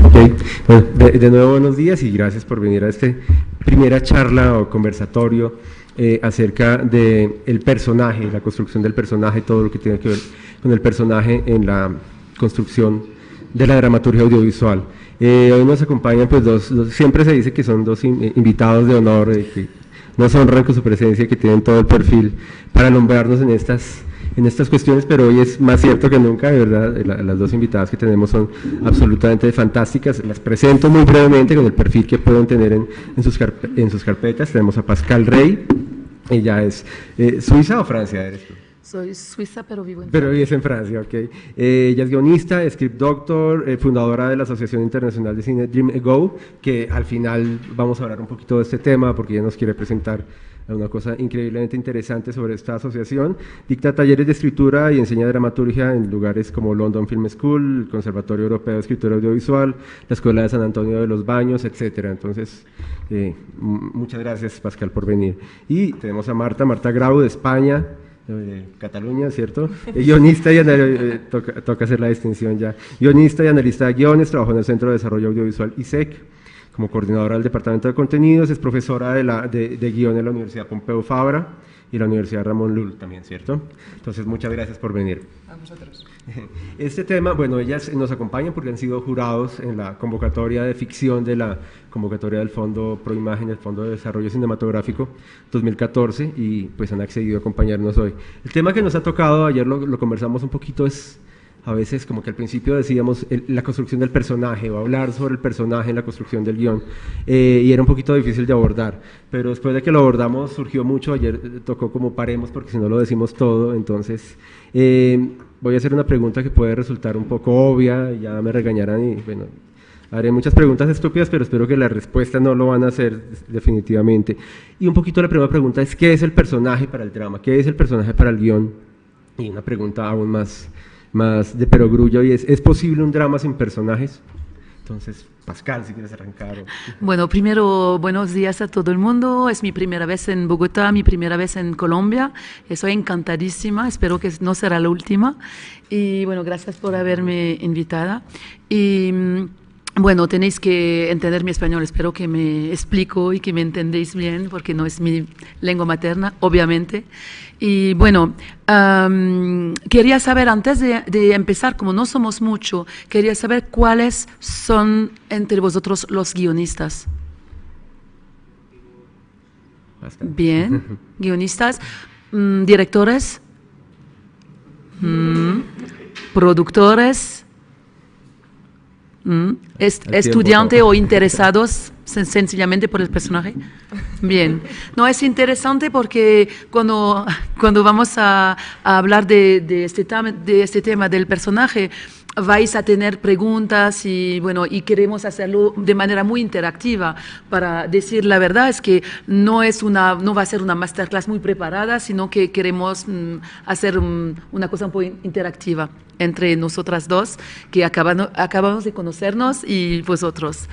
Ok, bueno, de nuevo buenos días y gracias por venir a esta primera charla o conversatorio acerca del personaje, la construcción del personaje, todo lo que tiene que ver con el personaje en la construcción de la dramaturgia audiovisual. Hoy nos acompañan pues siempre se dice que son dos invitados de honor, que nos honran con su presencia, que tienen todo el perfil para alumbrarnos en estas cuestiones, pero hoy es más cierto que nunca, de verdad. Las dos invitadas que tenemos son absolutamente fantásticas. Las presento muy brevemente con el perfil que pueden tener en sus carpetas. Tenemos a Pascal Rey. Ella es ¿Suiza o Francia eres tú? Soy suiza, pero vivo en Francia. Pero vives en Francia, ok. Ella es guionista, script doctor, fundadora de la Asociación Internacional de Cine Dream Ago, que al final vamos a hablar un poquito de este tema porque ella nos quiere presentar una cosa increíblemente interesante sobre esta asociación. Dicta talleres de escritura y enseña dramaturgia en lugares como London Film School, el Conservatorio Europeo de Escritura Audiovisual, la Escuela de San Antonio de los Baños, etcétera. Entonces, muchas gracias, Pascal, por venir. Y tenemos a Marta Grau, de España, Cataluña, ¿cierto? Guionista y toca hacer la distinción ya. Guionista y analista de guiones, trabajó en el Centro de Desarrollo Audiovisual ISEC, como coordinadora del Departamento de Contenidos, es profesora de guión en la Universidad Pompeu Fabra y la Universidad Ramón Llull también, ¿cierto? Entonces, muchas gracias por venir. A vosotros. Este tema, bueno, ellas nos acompañan porque han sido jurados en la convocatoria de ficción de la convocatoria del Fondo Pro Imagen, del Fondo de Desarrollo Cinematográfico 2014, y pues han accedido a acompañarnos hoy. El tema que nos ha tocado, ayer lo conversamos un poquito, es a veces como que al principio decíamos la construcción del personaje o hablar sobre el personaje en la construcción del guión, y era un poquito difícil de abordar, pero después de que lo abordamos surgió mucho. Ayer tocó como paremos porque si no lo decimos todo. Entonces voy a hacer una pregunta que puede resultar un poco obvia, ya me regañarán y bueno, haré muchas preguntas estúpidas, pero espero que la respuesta no lo van a hacer definitivamente. Y un poquito la primera pregunta es: ¿qué es el personaje para el drama? ¿Qué es el personaje para el guión? Y una pregunta aún más de perogrullo, y ¿es posible un drama sin personajes? Entonces, Pascal, si quieres arrancar. Bueno, primero, buenos días a todo el mundo. Es mi primera vez en Bogotá, mi primera vez en Colombia. Estoy encantadísima, espero que no será la última. Y bueno, gracias por haberme invitada. Y bueno, tenéis que entender mi español, espero que me explico y que me entendéis bien, porque no es mi lengua materna, obviamente. Y bueno, quería saber, antes de empezar, como no somos mucho, quería saber cuáles son entre vosotros los guionistas. Bien, guionistas, directores, productores, estudiante o interesados sencillamente por el personaje. Bien, no, es interesante porque cuando vamos a hablar de este tema del personaje, vais a tener preguntas y bueno, y queremos hacerlo de manera muy interactiva. Para decir la verdad, es que no va a ser una masterclass muy preparada, sino que queremos hacer una cosa un poco interactiva entre nosotras dos, que acabamos de conocernos, y vosotros.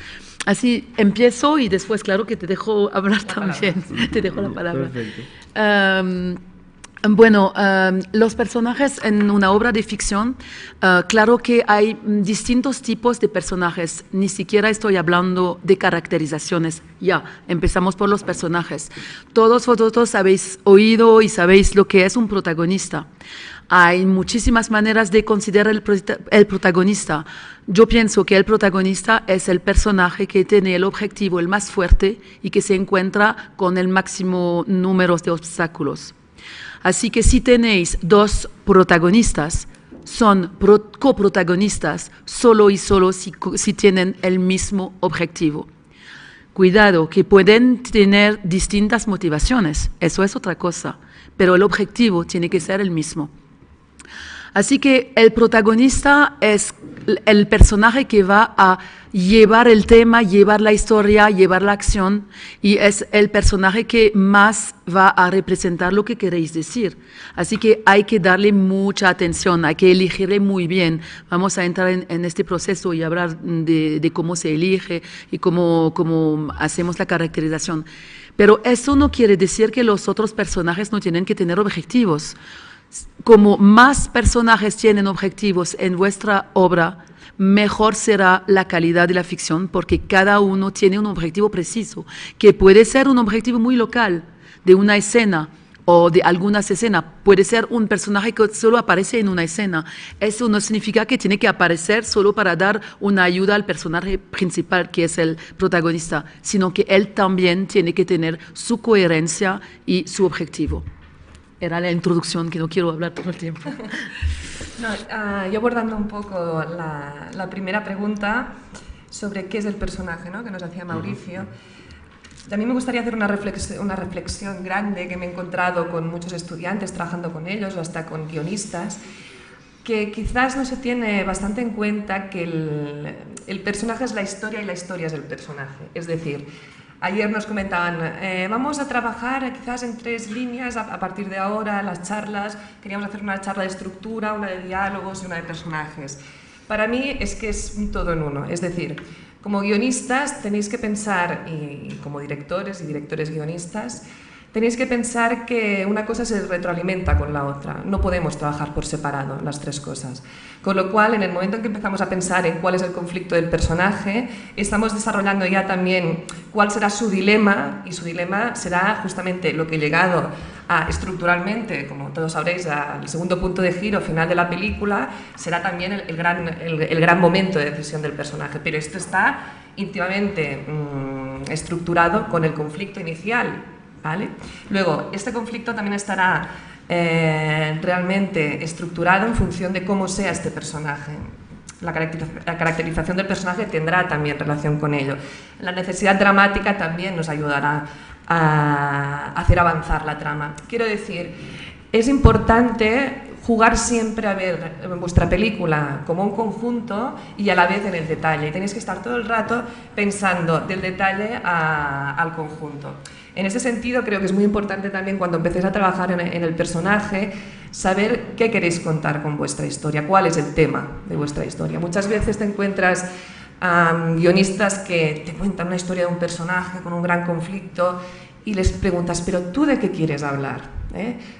Así empiezo y después, claro, que te dejo hablar también. Te dejo la palabra. Perfecto. Bueno, los personajes en una obra de ficción, claro que hay distintos tipos de personajes. Ni siquiera estoy hablando de caracterizaciones. Ya, empezamos por los personajes. Todos vosotros habéis oído y sabéis lo que es un protagonista. Hay muchísimas maneras de considerar el protagonista. Yo pienso que el protagonista es el personaje que tiene el objetivo el más fuerte y que se encuentra con el máximo número de obstáculos. Así que si tenéis dos protagonistas, son coprotagonistas solo y solo si tienen el mismo objetivo. Cuidado, que pueden tener distintas motivaciones, eso es otra cosa, pero el objetivo tiene que ser el mismo. Así que el protagonista es el personaje que va a llevar el tema, llevar la historia, llevar la acción, y es el personaje que más va a representar lo que queréis decir. Así que hay que darle mucha atención, hay que elegirle muy bien. Vamos a entrar en este proceso y hablar de cómo se elige y cómo hacemos la caracterización. Pero eso no quiere decir que los otros personajes no tienen que tener objetivos. Como más personajes tienen objetivos en vuestra obra, mejor será la calidad de la ficción, porque cada uno tiene un objetivo preciso, que puede ser un objetivo muy local, de una escena o de algunas escenas. Puede ser un personaje que solo aparece en una escena. Eso no significa que tiene que aparecer solo para dar una ayuda al personaje principal, que es el protagonista, sino que él también tiene que tener su coherencia y su objetivo. Era la introducción, que no quiero hablar todo el tiempo. No, yo abordando un poco la primera pregunta sobre qué es el personaje, ¿no?, que nos hacía Mauricio. A mí me gustaría hacer una reflexión grande que me he encontrado con muchos estudiantes trabajando con ellos o hasta con guionistas, que quizás no se tiene bastante en cuenta que el personaje es la historia y la historia es el personaje. Es decir, ayer nos comentaban, vamos a trabajar quizás en 3 líneas a partir de ahora, las charlas. Queríamos hacer una charla de estructura, una de diálogos y una de personajes. Para mí es que es un todo en uno. Es decir, como guionistas tenéis que pensar, y como directores y directores guionistas, tenéis que pensar que una cosa se retroalimenta con la otra. No podemos trabajar por separado las 3 cosas. Con lo cual, en el momento en que empezamos a pensar en cuál es el conflicto del personaje, estamos desarrollando ya también cuál será su dilema, y su dilema será justamente lo que he llegado a estructuralmente, como todos sabréis, al segundo punto de giro final de la película, será también el gran momento de decisión del personaje. Pero esto está íntimamente estructurado con el conflicto inicial, ¿vale? Luego, este conflicto también estará realmente estructurado en función de cómo sea este personaje. La caracterización del personaje tendrá también relación con ello. La necesidad dramática también nos ayudará a hacer avanzar la trama. Quiero decir, es importante jugar siempre a ver vuestra película como un conjunto y a la vez en el detalle. Tenéis que estar todo el rato pensando del detalle al conjunto. En ese sentido, creo que es muy importante también cuando empecéis a trabajar en el personaje, saber qué queréis contar con vuestra historia, cuál es el tema de vuestra historia. Muchas veces te encuentras guionistas que te cuentan una historia de un personaje con un gran conflicto y les preguntas, ¿pero tú de qué quieres hablar?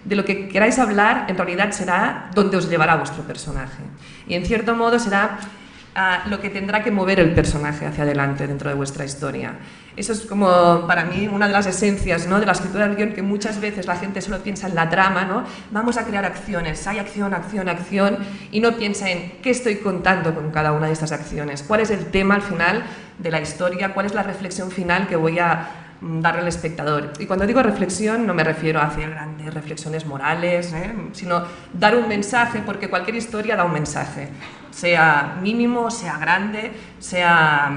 De lo que queráis hablar, en realidad será donde os llevará vuestro personaje. Y en cierto modo será lo que tendrá que mover el personaje hacia adelante dentro de vuestra historia. Eso es como, para mí, una de las esencias, ¿no?, de la escritura del guión, que muchas veces la gente solo piensa en la trama, ¿no? Vamos a crear acciones, hay acción, acción, acción, y no piensa en qué estoy contando con cada una de estas acciones, cuál es el tema al final de la historia, cuál es la reflexión final que voy a darle al espectador. Y cuando digo reflexión no me refiero a hacer grandes reflexiones morales, sino dar un mensaje, porque cualquier historia da un mensaje, sea mínimo, sea grande, sea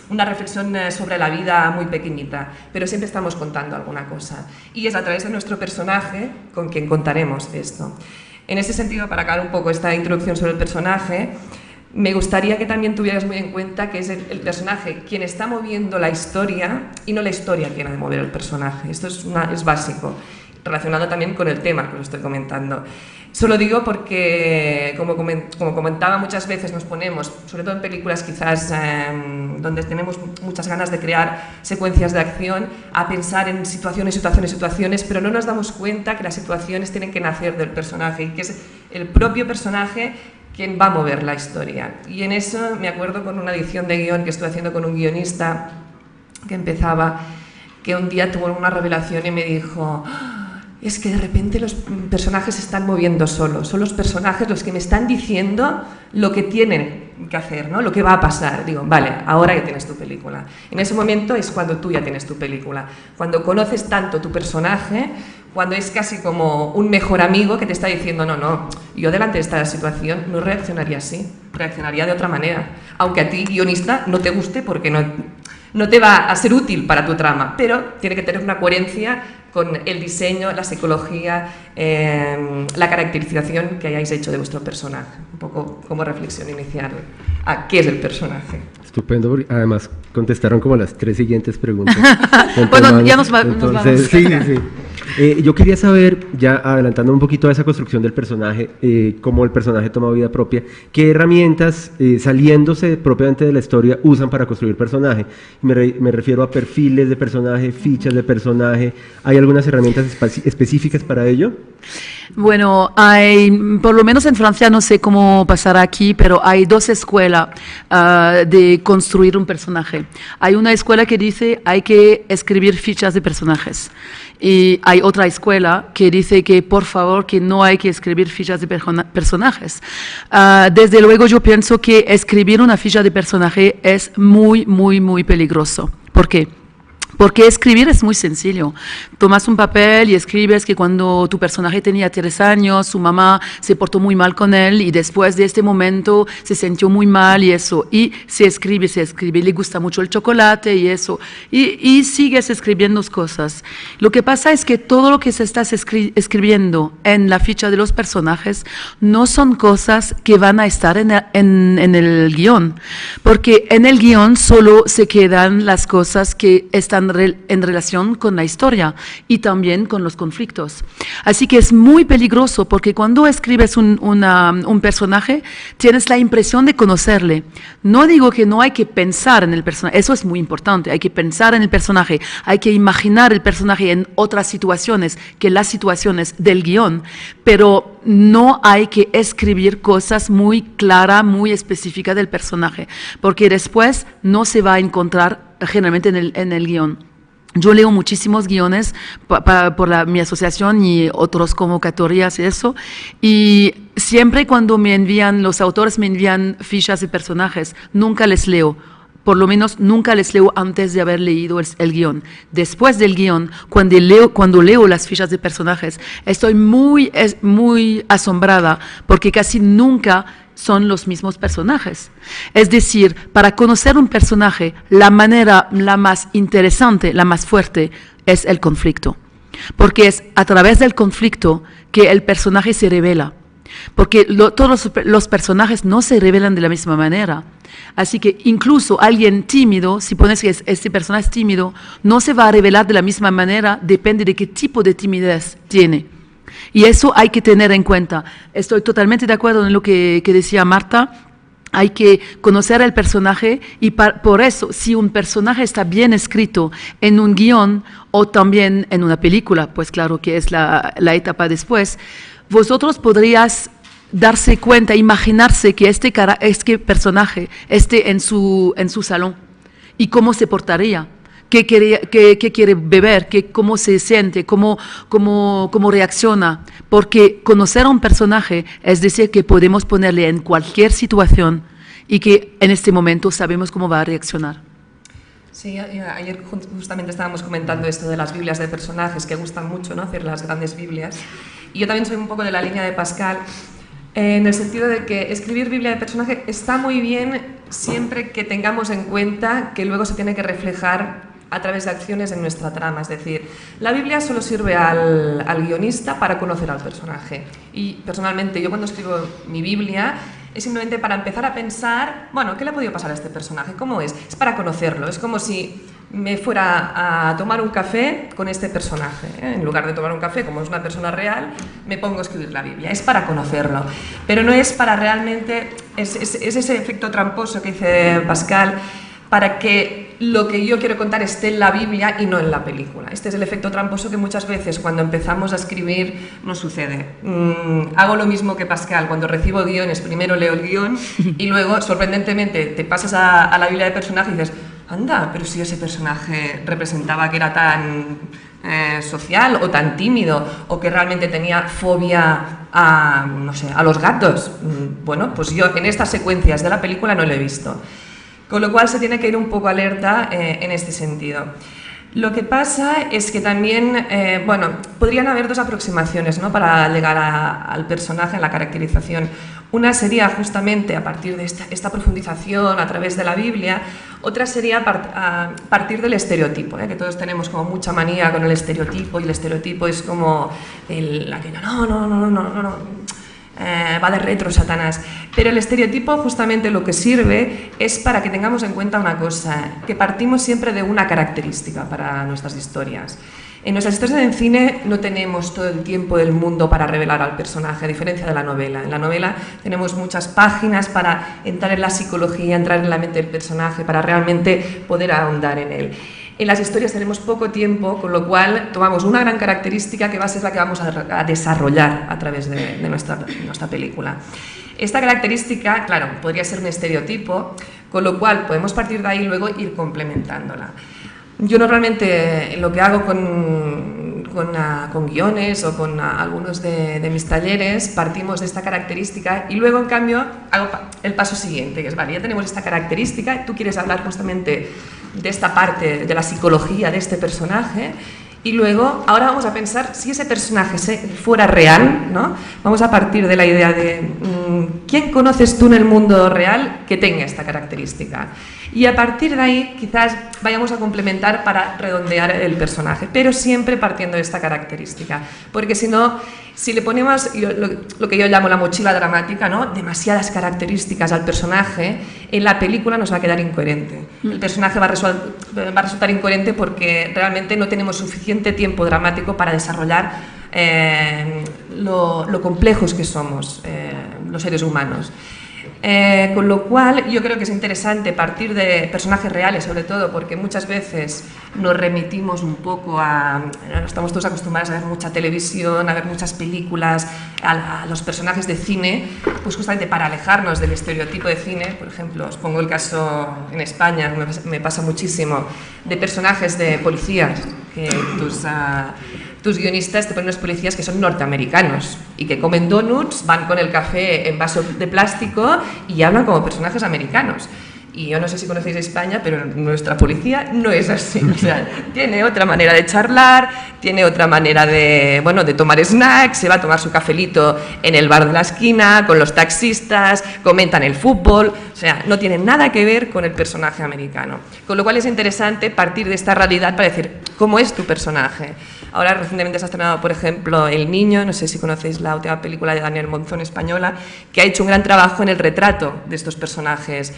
una reflexión sobre la vida muy pequeñita, pero siempre estamos contando alguna cosa. Y es a través de nuestro personaje con quien contaremos esto. En ese sentido, para acabar un poco esta introducción sobre el personaje, me gustaría que también tuvieras muy en cuenta que es el personaje quien está moviendo la historia y no la historia quien ha de mover el personaje. Esto es básico, relacionado también con el tema que os estoy comentando. Solo digo porque, como comentaba, muchas veces nos ponemos, sobre todo en películas quizás donde tenemos muchas ganas de crear secuencias de acción, a pensar en situaciones, situaciones, situaciones, pero no nos damos cuenta que las situaciones tienen que nacer del personaje y que es el propio personaje quien va a mover la historia. Y en eso me acuerdo con una edición de guión que estuve haciendo con un guionista que empezaba, que un día tuvo una revelación y me dijo: es que de repente los personajes se están moviendo solos, son los personajes los que me están diciendo lo que tienen que hacer, ¿no? Lo que va a pasar. Digo, vale, ahora ya tienes tu película. En ese momento es cuando tú ya tienes tu película, cuando conoces tanto tu personaje, cuando es casi como un mejor amigo que te está diciendo, no, yo delante de esta situación no reaccionaría así, reaccionaría de otra manera, aunque a ti, guionista, no te guste porque no te va a ser útil para tu trama, pero tiene que tener una coherencia con el diseño, la psicología, la caracterización que hayáis hecho de vuestro personaje. Un poco como reflexión inicial a qué es el personaje. Estupendo, porque además contestaron como las 3 siguientes preguntas. Bueno, ya nos vamos. Sí. Yo quería saber, ya adelantando un poquito a esa construcción del personaje, cómo el personaje toma vida propia, qué herramientas, saliéndose propiamente de la historia, usan para construir personaje. Me refiero a perfiles de personaje, fichas de personaje. ¿Hay algunas herramientas específicas para ello? Bueno, por lo menos en Francia, no sé cómo pasará aquí, pero hay 2 escuelas de construir un personaje. Hay una escuela que dice hay que escribir fichas de personajes. Y hay otra escuela que dice que por favor que no hay que escribir fichas de personajes. Desde luego yo pienso que escribir una ficha de personaje es muy, muy, muy peligroso. ¿Por qué? Porque escribir es muy sencillo. Tomas un papel y escribes que cuando tu personaje tenía 3 años, su mamá se portó muy mal con él y después de este momento se sintió muy mal y eso. Y se escribe, le gusta mucho el chocolate y eso. Y sigues escribiendo cosas. Lo que pasa es que todo lo que se está escribiendo en la ficha de los personajes no son cosas que van a estar en el guión. Porque en el guión solo se quedan las cosas que están en relación con la historia y también con los conflictos. Así que es muy peligroso porque cuando escribes un personaje tienes la impresión de conocerle. No digo que no hay que pensar en el personaje, eso es muy importante, hay que pensar en el personaje, hay que imaginar el personaje en otras situaciones que las situaciones del guión, pero no hay que escribir cosas muy claras, muy específicas del personaje, porque después no se va a encontrar generalmente en el guión. Yo leo muchísimos guiones por mi asociación y otras convocatorias y eso, y siempre cuando los autores me envían fichas de personajes, nunca les leo. Por lo menos nunca les leo antes de haber leído el guión. Después del guión, cuando leo las fichas de personajes, estoy muy asombrada porque casi nunca son los mismos personajes. Es decir, para conocer un personaje, la manera la más interesante, la más fuerte, es el conflicto. Porque es a través del conflicto que el personaje se revela. Porque todos los personajes no se revelan de la misma manera. Así que incluso alguien tímido, si pones que este personaje es tímido, no se va a revelar de la misma manera, depende de qué tipo de timidez tiene. Y eso hay que tener en cuenta. Estoy totalmente de acuerdo en lo que decía Marta. Hay que conocer al personaje y por eso, si un personaje está bien escrito en un guión o también en una película, pues claro que es la etapa después, vosotros podrías darse cuenta, imaginarse que este personaje esté en su salón y cómo se portaría. ¿Qué quiere beber? ¿Cómo se siente? ¿Cómo reacciona? Porque conocer a un personaje es decir que podemos ponerle en cualquier situación y que en este momento sabemos cómo va a reaccionar. Sí, ayer justamente estábamos comentando esto de las Biblias de personajes, que gustan mucho, ¿no? Hacer las grandes Biblias. Y yo también soy un poco de la línea de Pascal, en el sentido de que escribir Biblia de personaje está muy bien siempre que tengamos en cuenta que luego se tiene que reflejar a través de acciones en nuestra trama. Es decir, la Biblia solo sirve al guionista para conocer al personaje. Y personalmente yo cuando escribo mi Biblia es simplemente para empezar a pensar, bueno, ¿qué le ha podido pasar a este personaje? ¿Cómo es? Es para conocerlo. Es como si me fuera a tomar un café con este personaje, ¿eh? En lugar de tomar un café, como es una persona real, me pongo a escribir la Biblia. Es para conocerlo. Pero no es para realmente... Es ese efecto tramposo que dice Pascal, para que lo que yo quiero contar esté en la Biblia y no en la película. Este es el efecto tramposo que muchas veces cuando empezamos a escribir nos sucede. Hago lo mismo que Pascal, cuando recibo guiones, primero leo el guión y luego, sorprendentemente, te pasas a la Biblia de personaje y dices, anda, pero si ese personaje representaba que era tan social o tan tímido o que realmente tenía fobia a, no sé, a los gatos. Bueno, pues yo en estas secuencias de la película no lo he visto. Con lo cual se tiene que ir un poco alerta en este sentido. Lo que pasa es que también, bueno, podrían haber dos aproximaciones, ¿no?, para llegar al personaje, a la caracterización. Una sería justamente a partir de esta profundización a través de la Biblia, otra sería a partir del estereotipo, que todos tenemos como mucha manía con el estereotipo, y el estereotipo es como aquello, no. Va de retro, Satanás. Pero el estereotipo justamente lo que sirve es para que tengamos en cuenta una cosa, que partimos siempre de una característica para nuestras historias. En nuestras historias en cine no tenemos todo el tiempo del mundo para revelar al personaje, a diferencia de la novela. En la novela tenemos muchas páginas para entrar en la psicología, entrar en la mente del personaje, para realmente poder ahondar en él. En las historias tenemos poco tiempo, con lo cual tomamos una gran característica que va a ser la que vamos a desarrollar a través de nuestra película. Esta característica, claro, podría ser un estereotipo, con lo cual podemos partir de ahí y luego ir complementándola. Yo normalmente lo que hago con guiones o con algunos de mis talleres, partimos de esta característica y luego, en cambio, hago el paso siguiente, que es, vale, ya tenemos esta característica, tú quieres hablar justamente de esta parte de la psicología de este personaje, y luego, ahora vamos a pensar si ese personaje fuera real, ¿no? Vamos a partir de la idea de ¿quién conoces tú en el mundo real que tenga esta característica? Y a partir de ahí quizás vayamos a complementar para redondear el personaje, pero siempre partiendo de esta característica, porque si no, si le ponemos lo que yo llamo la mochila dramática, ¿no?, demasiadas características al personaje, en la película nos va a quedar incoherente. El personaje va a resultar incoherente porque realmente no tenemos suficiente tiempo dramático para desarrollar lo complejos que somos los seres humanos. Con lo cual yo creo que es interesante partir de personajes reales, sobre todo porque muchas veces nos remitimos un poco estamos todos acostumbrados a ver mucha televisión, a ver muchas películas, a los personajes de cine, pues justamente para alejarnos del estereotipo de cine. Por ejemplo, os pongo el caso en España, me pasa muchísimo, de personajes de policías, que tus guionistas te ponen unos policías que son norteamericanos y que comen donuts, van con el café en vaso de plástico y hablan como personajes americanos. Y yo no sé si conocéis España, pero nuestra policía no es así. O sea, tiene otra manera de charlar, tiene otra manera de tomar snacks, se va a tomar su cafelito en el bar de la esquina, con los taxistas, comentan el fútbol. O sea, no tiene nada que ver con el personaje americano. Con lo cual es interesante partir de esta realidad para decir, ¿cómo es tu personaje? Ahora recientemente se ha estrenado, por ejemplo, El Niño, no sé si conocéis la última película de Daniel Monzón española, que ha hecho un gran trabajo en el retrato de estos personajes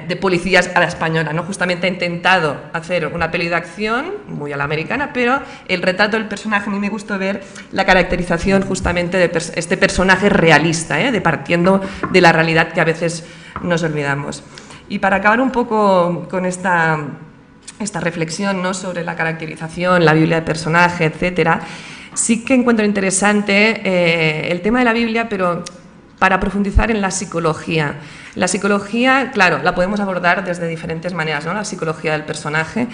de policías a la española, ¿no? Justamente ha intentado hacer una peli de acción, muy a la americana, pero el retrato del personaje, a mí me gustó ver la caracterización justamente de este personaje realista, de partiendo de la realidad que a veces nos olvidamos. Y para acabar un poco con esta reflexión, ¿no?, sobre la caracterización, la Biblia de personaje, etcétera, sí que encuentro interesante el tema de la Biblia, pero para profundizar en la psicología. La psicología, claro, la podemos abordar desde diferentes maneras, ¿no? La psicología del personaje.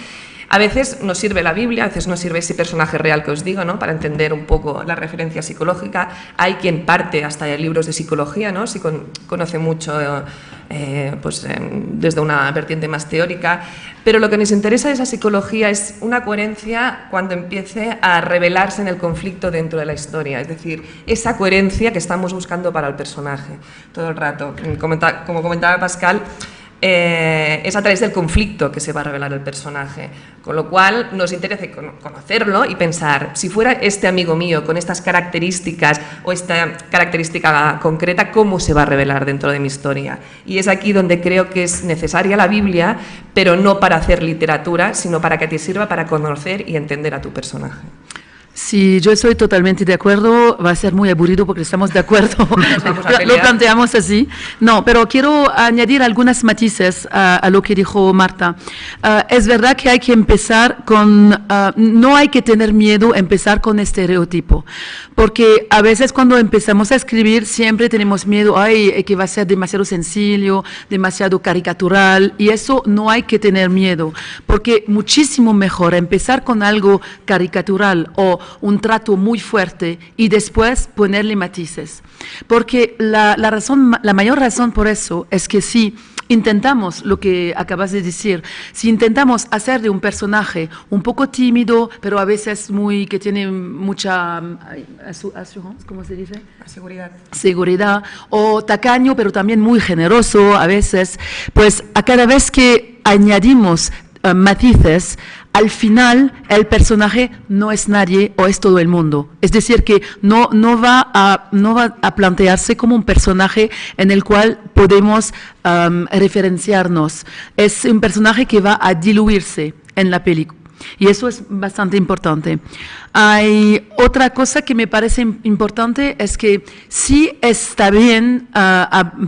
A veces nos sirve la Biblia, a veces nos sirve ese personaje real que os digo, ¿no?, para entender un poco la referencia psicológica. Hay quien parte hasta de libros de psicología, ¿no?, si conoce mucho desde una vertiente más teórica. Pero lo que nos interesa de esa psicología es una coherencia cuando empiece a revelarse en el conflicto dentro de la historia, es decir, esa coherencia que estamos buscando para el personaje todo el rato. Como comentaba Pascal, es a través del conflicto que se va a revelar el personaje, con lo cual nos interesa conocerlo y pensar, si fuera este amigo mío con estas características o esta característica concreta, ¿cómo se va a revelar dentro de mi historia? Y es aquí donde creo que es necesaria la Biblia, pero no para hacer literatura, sino para que te sirva para conocer y entender a tu personaje. Sí, yo estoy totalmente de acuerdo. Va a ser muy aburrido porque estamos de acuerdo. Lo planteamos así. No, pero quiero añadir algunas matices a lo que dijo Marta. Es verdad que hay que empezar con... no hay que tener miedo a empezar con estereotipo. Porque a veces cuando empezamos a escribir siempre tenemos miedo, ay, que va a ser demasiado sencillo, demasiado caricatural. Y eso no hay que tener miedo. Porque muchísimo mejor empezar con algo caricatural o un trato muy fuerte y después ponerle matices. Porque la mayor razón por eso es que si intentamos lo que acabas de decir, si intentamos hacer de un personaje un poco tímido, pero a veces que tiene mucha ¿cómo se dice? Seguridad, o tacaño, pero también muy generoso a veces, pues a cada vez que añadimos matices, al final el personaje no es nadie o es todo el mundo. Es decir, que no va a plantearse como un personaje en el cual podemos referenciarnos. Es un personaje que va a diluirse en la película. Y eso es bastante importante. Hay otra cosa que me parece importante, es que sí está bien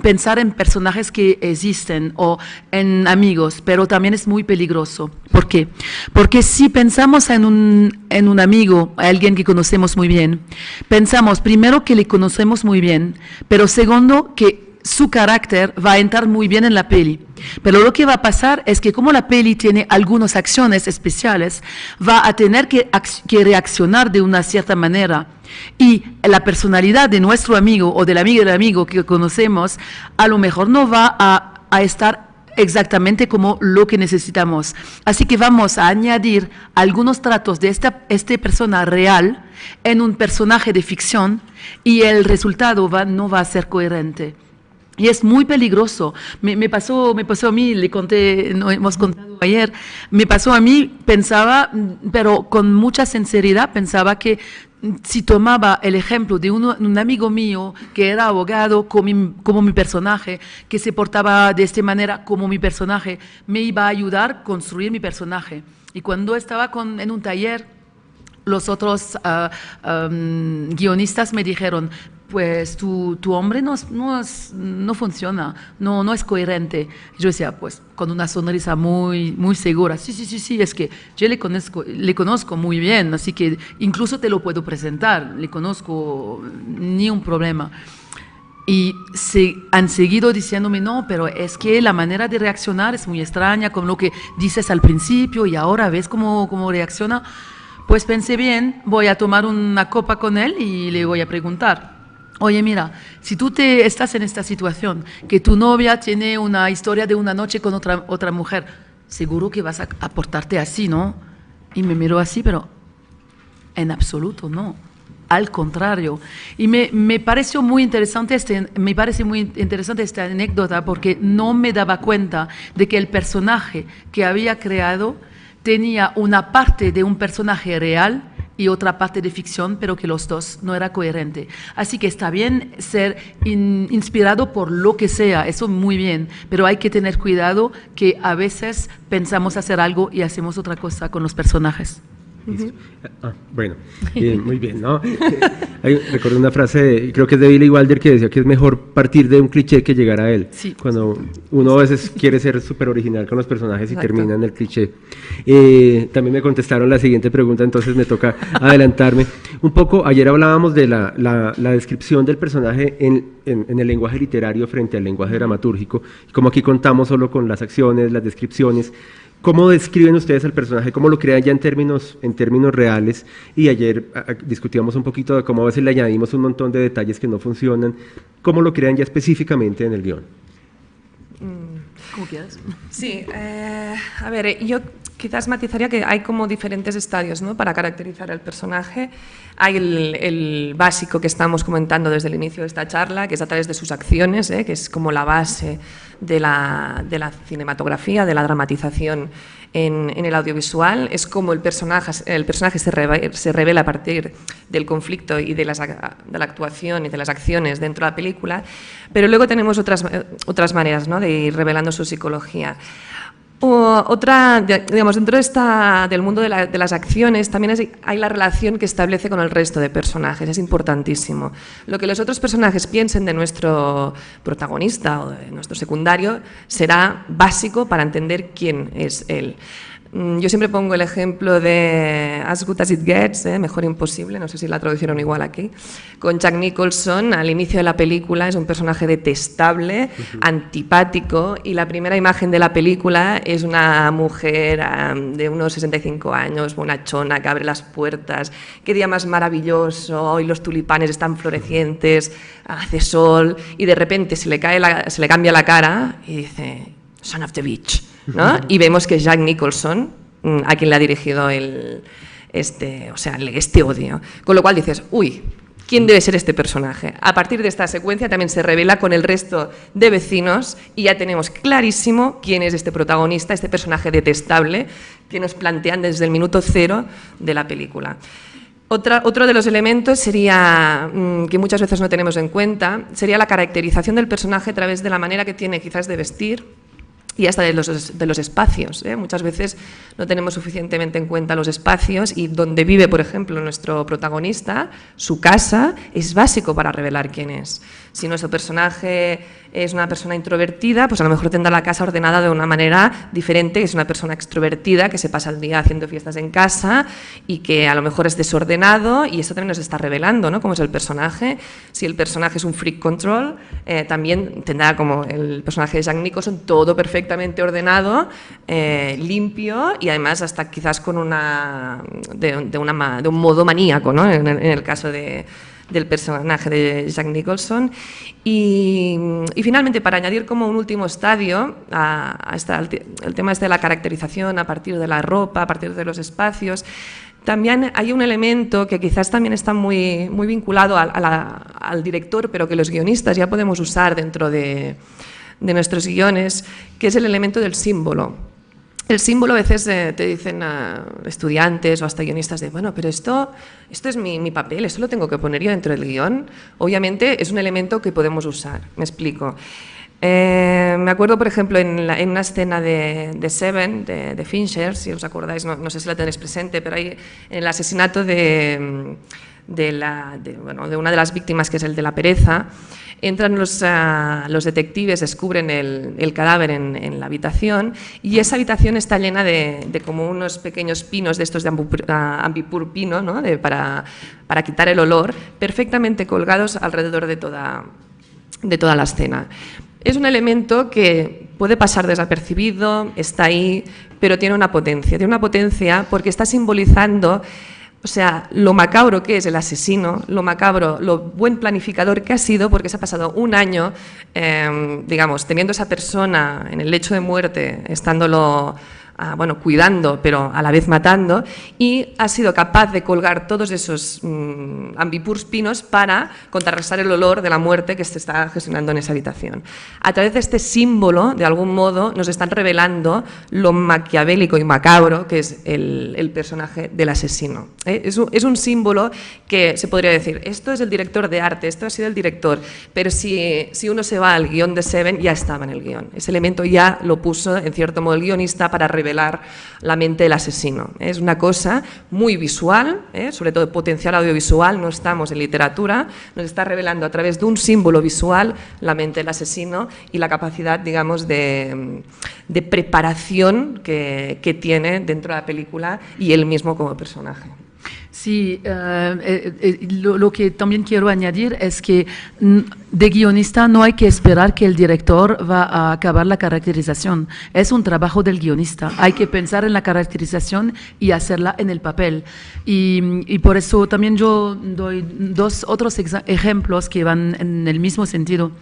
pensar en personajes que existen o en amigos, pero también es muy peligroso. ¿Por qué? Porque si pensamos en un amigo, alguien que conocemos muy bien, pensamos primero que le conocemos muy bien, pero segundo que su carácter va a entrar muy bien en la peli. Pero lo que va a pasar es que como la peli tiene algunas acciones especiales, va a tener que reaccionar de una cierta manera. Y la personalidad de nuestro amigo o del amigo que conocemos, a lo mejor no va a estar exactamente como lo que necesitamos. Así que vamos a añadir algunos tratos de esta persona real en un personaje de ficción y el resultado no va a ser coherente. Y es muy peligroso. Me pasó a mí, le conté, no hemos contado ayer, me pasó a mí, pensaba, pero con mucha sinceridad, pensaba que si tomaba el ejemplo de un amigo mío que era abogado como mi personaje, que se portaba de esta manera como mi personaje, me iba a ayudar a construir mi personaje. Y cuando estaba en un taller, los otros guionistas me dijeron, pues tu hombre no funciona, no es coherente. Yo decía, pues con una sonrisa muy, muy segura, sí, es que yo le conozco muy bien, así que incluso te lo puedo presentar, le conozco, ni un problema. Y han seguido diciéndome, no, pero es que la manera de reaccionar es muy extraña, con lo que dices al principio y ahora ves cómo reacciona. Pues pensé bien, voy a tomar una copa con él y le voy a preguntar. Oye, mira, si tú estás en esta situación, que tu novia tiene una historia de una noche con otra mujer, seguro que vas a portarte así, ¿no? Y me miró así, pero en absoluto no. Al contrario. Y me pareció muy interesante esta anécdota porque no me daba cuenta de que el personaje que había creado tenía una parte de un personaje real y otra parte de ficción, pero que los dos no era coherente. Así que está bien ser inspirado por lo que sea, eso muy bien, pero hay que tener cuidado que a veces pensamos hacer algo y hacemos otra cosa con los personajes. Bueno, muy bien, ¿no? Recuerdo una frase, creo que es de Billy Wilder, que decía que es mejor partir de un cliché que llegar a él. Sí. Cuando uno a veces quiere ser súper original con los personajes y termina en el cliché. También me contestaron la siguiente pregunta, entonces me toca adelantarme. Un poco, ayer hablábamos de la descripción del personaje en el lenguaje literario frente al lenguaje dramatúrgico. Como aquí contamos solo con las acciones, las descripciones. ¿Cómo describen ustedes al personaje? ¿Cómo lo crean ya en términos reales? Y ayer discutíamos un poquito de cómo a veces le añadimos un montón de detalles que no funcionan. ¿Cómo lo crean ya específicamente en el guión? ¿Cómo quieras? Sí, a ver, yo quizás matizaría que hay como diferentes estadios, ¿no?, para caracterizar al personaje. Hay el básico que estamos comentando desde el inicio de esta charla, que es a través de sus acciones, que es como la base de la cinematografía, de la dramatización en el audiovisual. Es como el personaje se revela a partir del conflicto y de la actuación y de las acciones dentro de la película, pero luego tenemos otras maneras, ¿no?, de ir revelando su psicología. Otra, digamos, dentro del mundo de las acciones también hay la relación que establece con el resto de personajes, es importantísimo. Lo que los otros personajes piensen de nuestro protagonista o de nuestro secundario será básico para entender quién es él. Yo siempre pongo el ejemplo de As Good As It Gets, Mejor Imposible, no sé si la traducieron igual aquí, con Jack Nicholson. Al inicio de la película es un personaje detestable, antipático, y la primera imagen de la película es una mujer de unos 65 años, bonachona, que abre las puertas, qué día más maravilloso, hoy los tulipanes están florecientes, hace sol, y de repente se le cambia la cara y dice, son of the beach, ¿no? Y vemos que es Jack Nicholson a quien le ha dirigido este odio. Con lo cual dices, uy, ¿quién debe ser este personaje? A partir de esta secuencia también se revela con el resto de vecinos y ya tenemos clarísimo quién es este protagonista, este personaje detestable que nos plantean desde el minuto cero de la película. Otro de los elementos sería, que muchas veces no tenemos en cuenta, sería la caracterización del personaje a través de la manera que tiene quizás de vestir, y hasta de los espacios. Muchas veces no tenemos suficientemente en cuenta los espacios y donde vive, por ejemplo, nuestro protagonista, su casa, es básico para revelar quién es. Si nuestro personaje es una persona introvertida, pues a lo mejor tendrá la casa ordenada de una manera diferente, que es una persona extrovertida que se pasa el día haciendo fiestas en casa y que a lo mejor es desordenado, y eso también nos está revelando, ¿no?, cómo es el personaje. Si el personaje es un freak control, también tendrá, como el personaje de Jack Nicholson, todo perfectamente ordenado, limpio, y además hasta quizás con de un modo maníaco, ¿no?, en el caso del personaje de Jack Nicholson. Y finalmente, para añadir como un último estadio el tema de la caracterización a partir de la ropa, a partir de los espacios, también hay un elemento que quizás también está muy vinculado al director, pero que los guionistas ya podemos usar dentro de nuestros guiones, que es el elemento del símbolo. El símbolo, a veces te dicen a estudiantes o hasta guionistas de, bueno, pero esto es mi papel, esto lo tengo que poner yo dentro del guión. Obviamente es un elemento que podemos usar, me explico. Me acuerdo, por ejemplo, en una escena de Seven, de Fincher, si os acordáis, no sé si la tenéis presente, pero hay el asesinato de una de las víctimas, que es el de la pereza. Entran los detectives, descubren el cadáver en la habitación, y esa habitación está llena de como unos pequeños pinos de estos de ambipur pino, ¿no?, para quitar el olor, perfectamente colgados alrededor de toda la escena. Es un elemento que puede pasar desapercibido, está ahí, pero tiene una potencia porque está simbolizando, o sea, lo macabro que es el asesino, lo macabro, lo buen planificador que ha sido, porque se ha pasado un año, digamos, teniendo esa persona en el lecho de muerte, estándolo cuidando, pero a la vez matando, y ha sido capaz de colgar todos esos ambipurs pinos para contrarrestar el olor de la muerte que se está gestionando en esa habitación. A través de este símbolo, de algún modo, nos están revelando lo maquiavélico y macabro que es el personaje del asesino. Es un símbolo que se podría decir, esto es el director de arte, esto ha sido el director, pero si uno se va al guión de Seven, ya estaba en el guión. Ese elemento ya lo puso, en cierto modo, el guionista para revelar la mente del asesino. Es una cosa muy visual, sobre todo potencial audiovisual, no estamos en literatura, nos está revelando a través de un símbolo visual la mente del asesino y la capacidad, digamos, de preparación que tiene dentro de la película y él mismo como personaje. Sí, lo que también quiero añadir es que de guionista no hay que esperar que el director va a acabar la caracterización. Es un trabajo del guionista. Hay que pensar en la caracterización y hacerla en el papel. Y por eso también yo doy dos otros ejemplos que van en el mismo sentido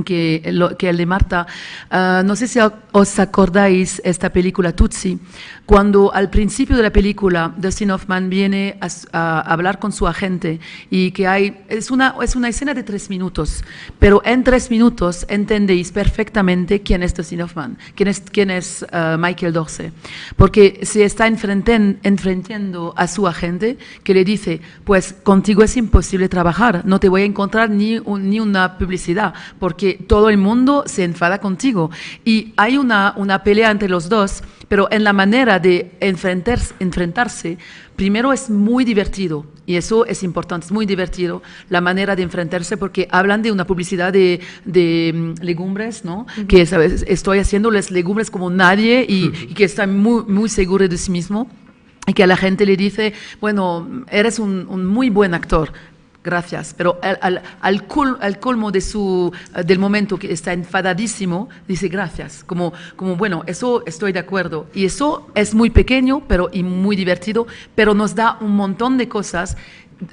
que el de Marta. No sé si os acordáis esta película Tootsie, cuando al principio de la película Dustin Hoffman viene a hablar con su agente y que es una escena de 3 minutos, pero en 3 minutos entendéis perfectamente quién es Dustin Hoffman, quién es Michael Dorsey, porque se está enfrentando a su agente que le dice, pues contigo es imposible trabajar, no te voy a encontrar ni una publicidad, porque porque todo el mundo se enfada contigo. Y hay una pelea entre los dos, pero en la manera de enfrentarse, primero es muy divertido, y eso es importante, es muy divertido la manera de enfrentarse, porque hablan de una publicidad de legumbres, ¿no? Que ¿sabes? Estoy haciendo las legumbres como nadie y que está muy, muy seguro de sí mismo, y que a la gente le dice, bueno, eres un muy buen actor. Gracias, pero al colmo del momento que está enfadadísimo, dice gracias, como bueno, eso estoy de acuerdo. Y eso es muy pequeño y muy divertido, pero nos da un montón de cosas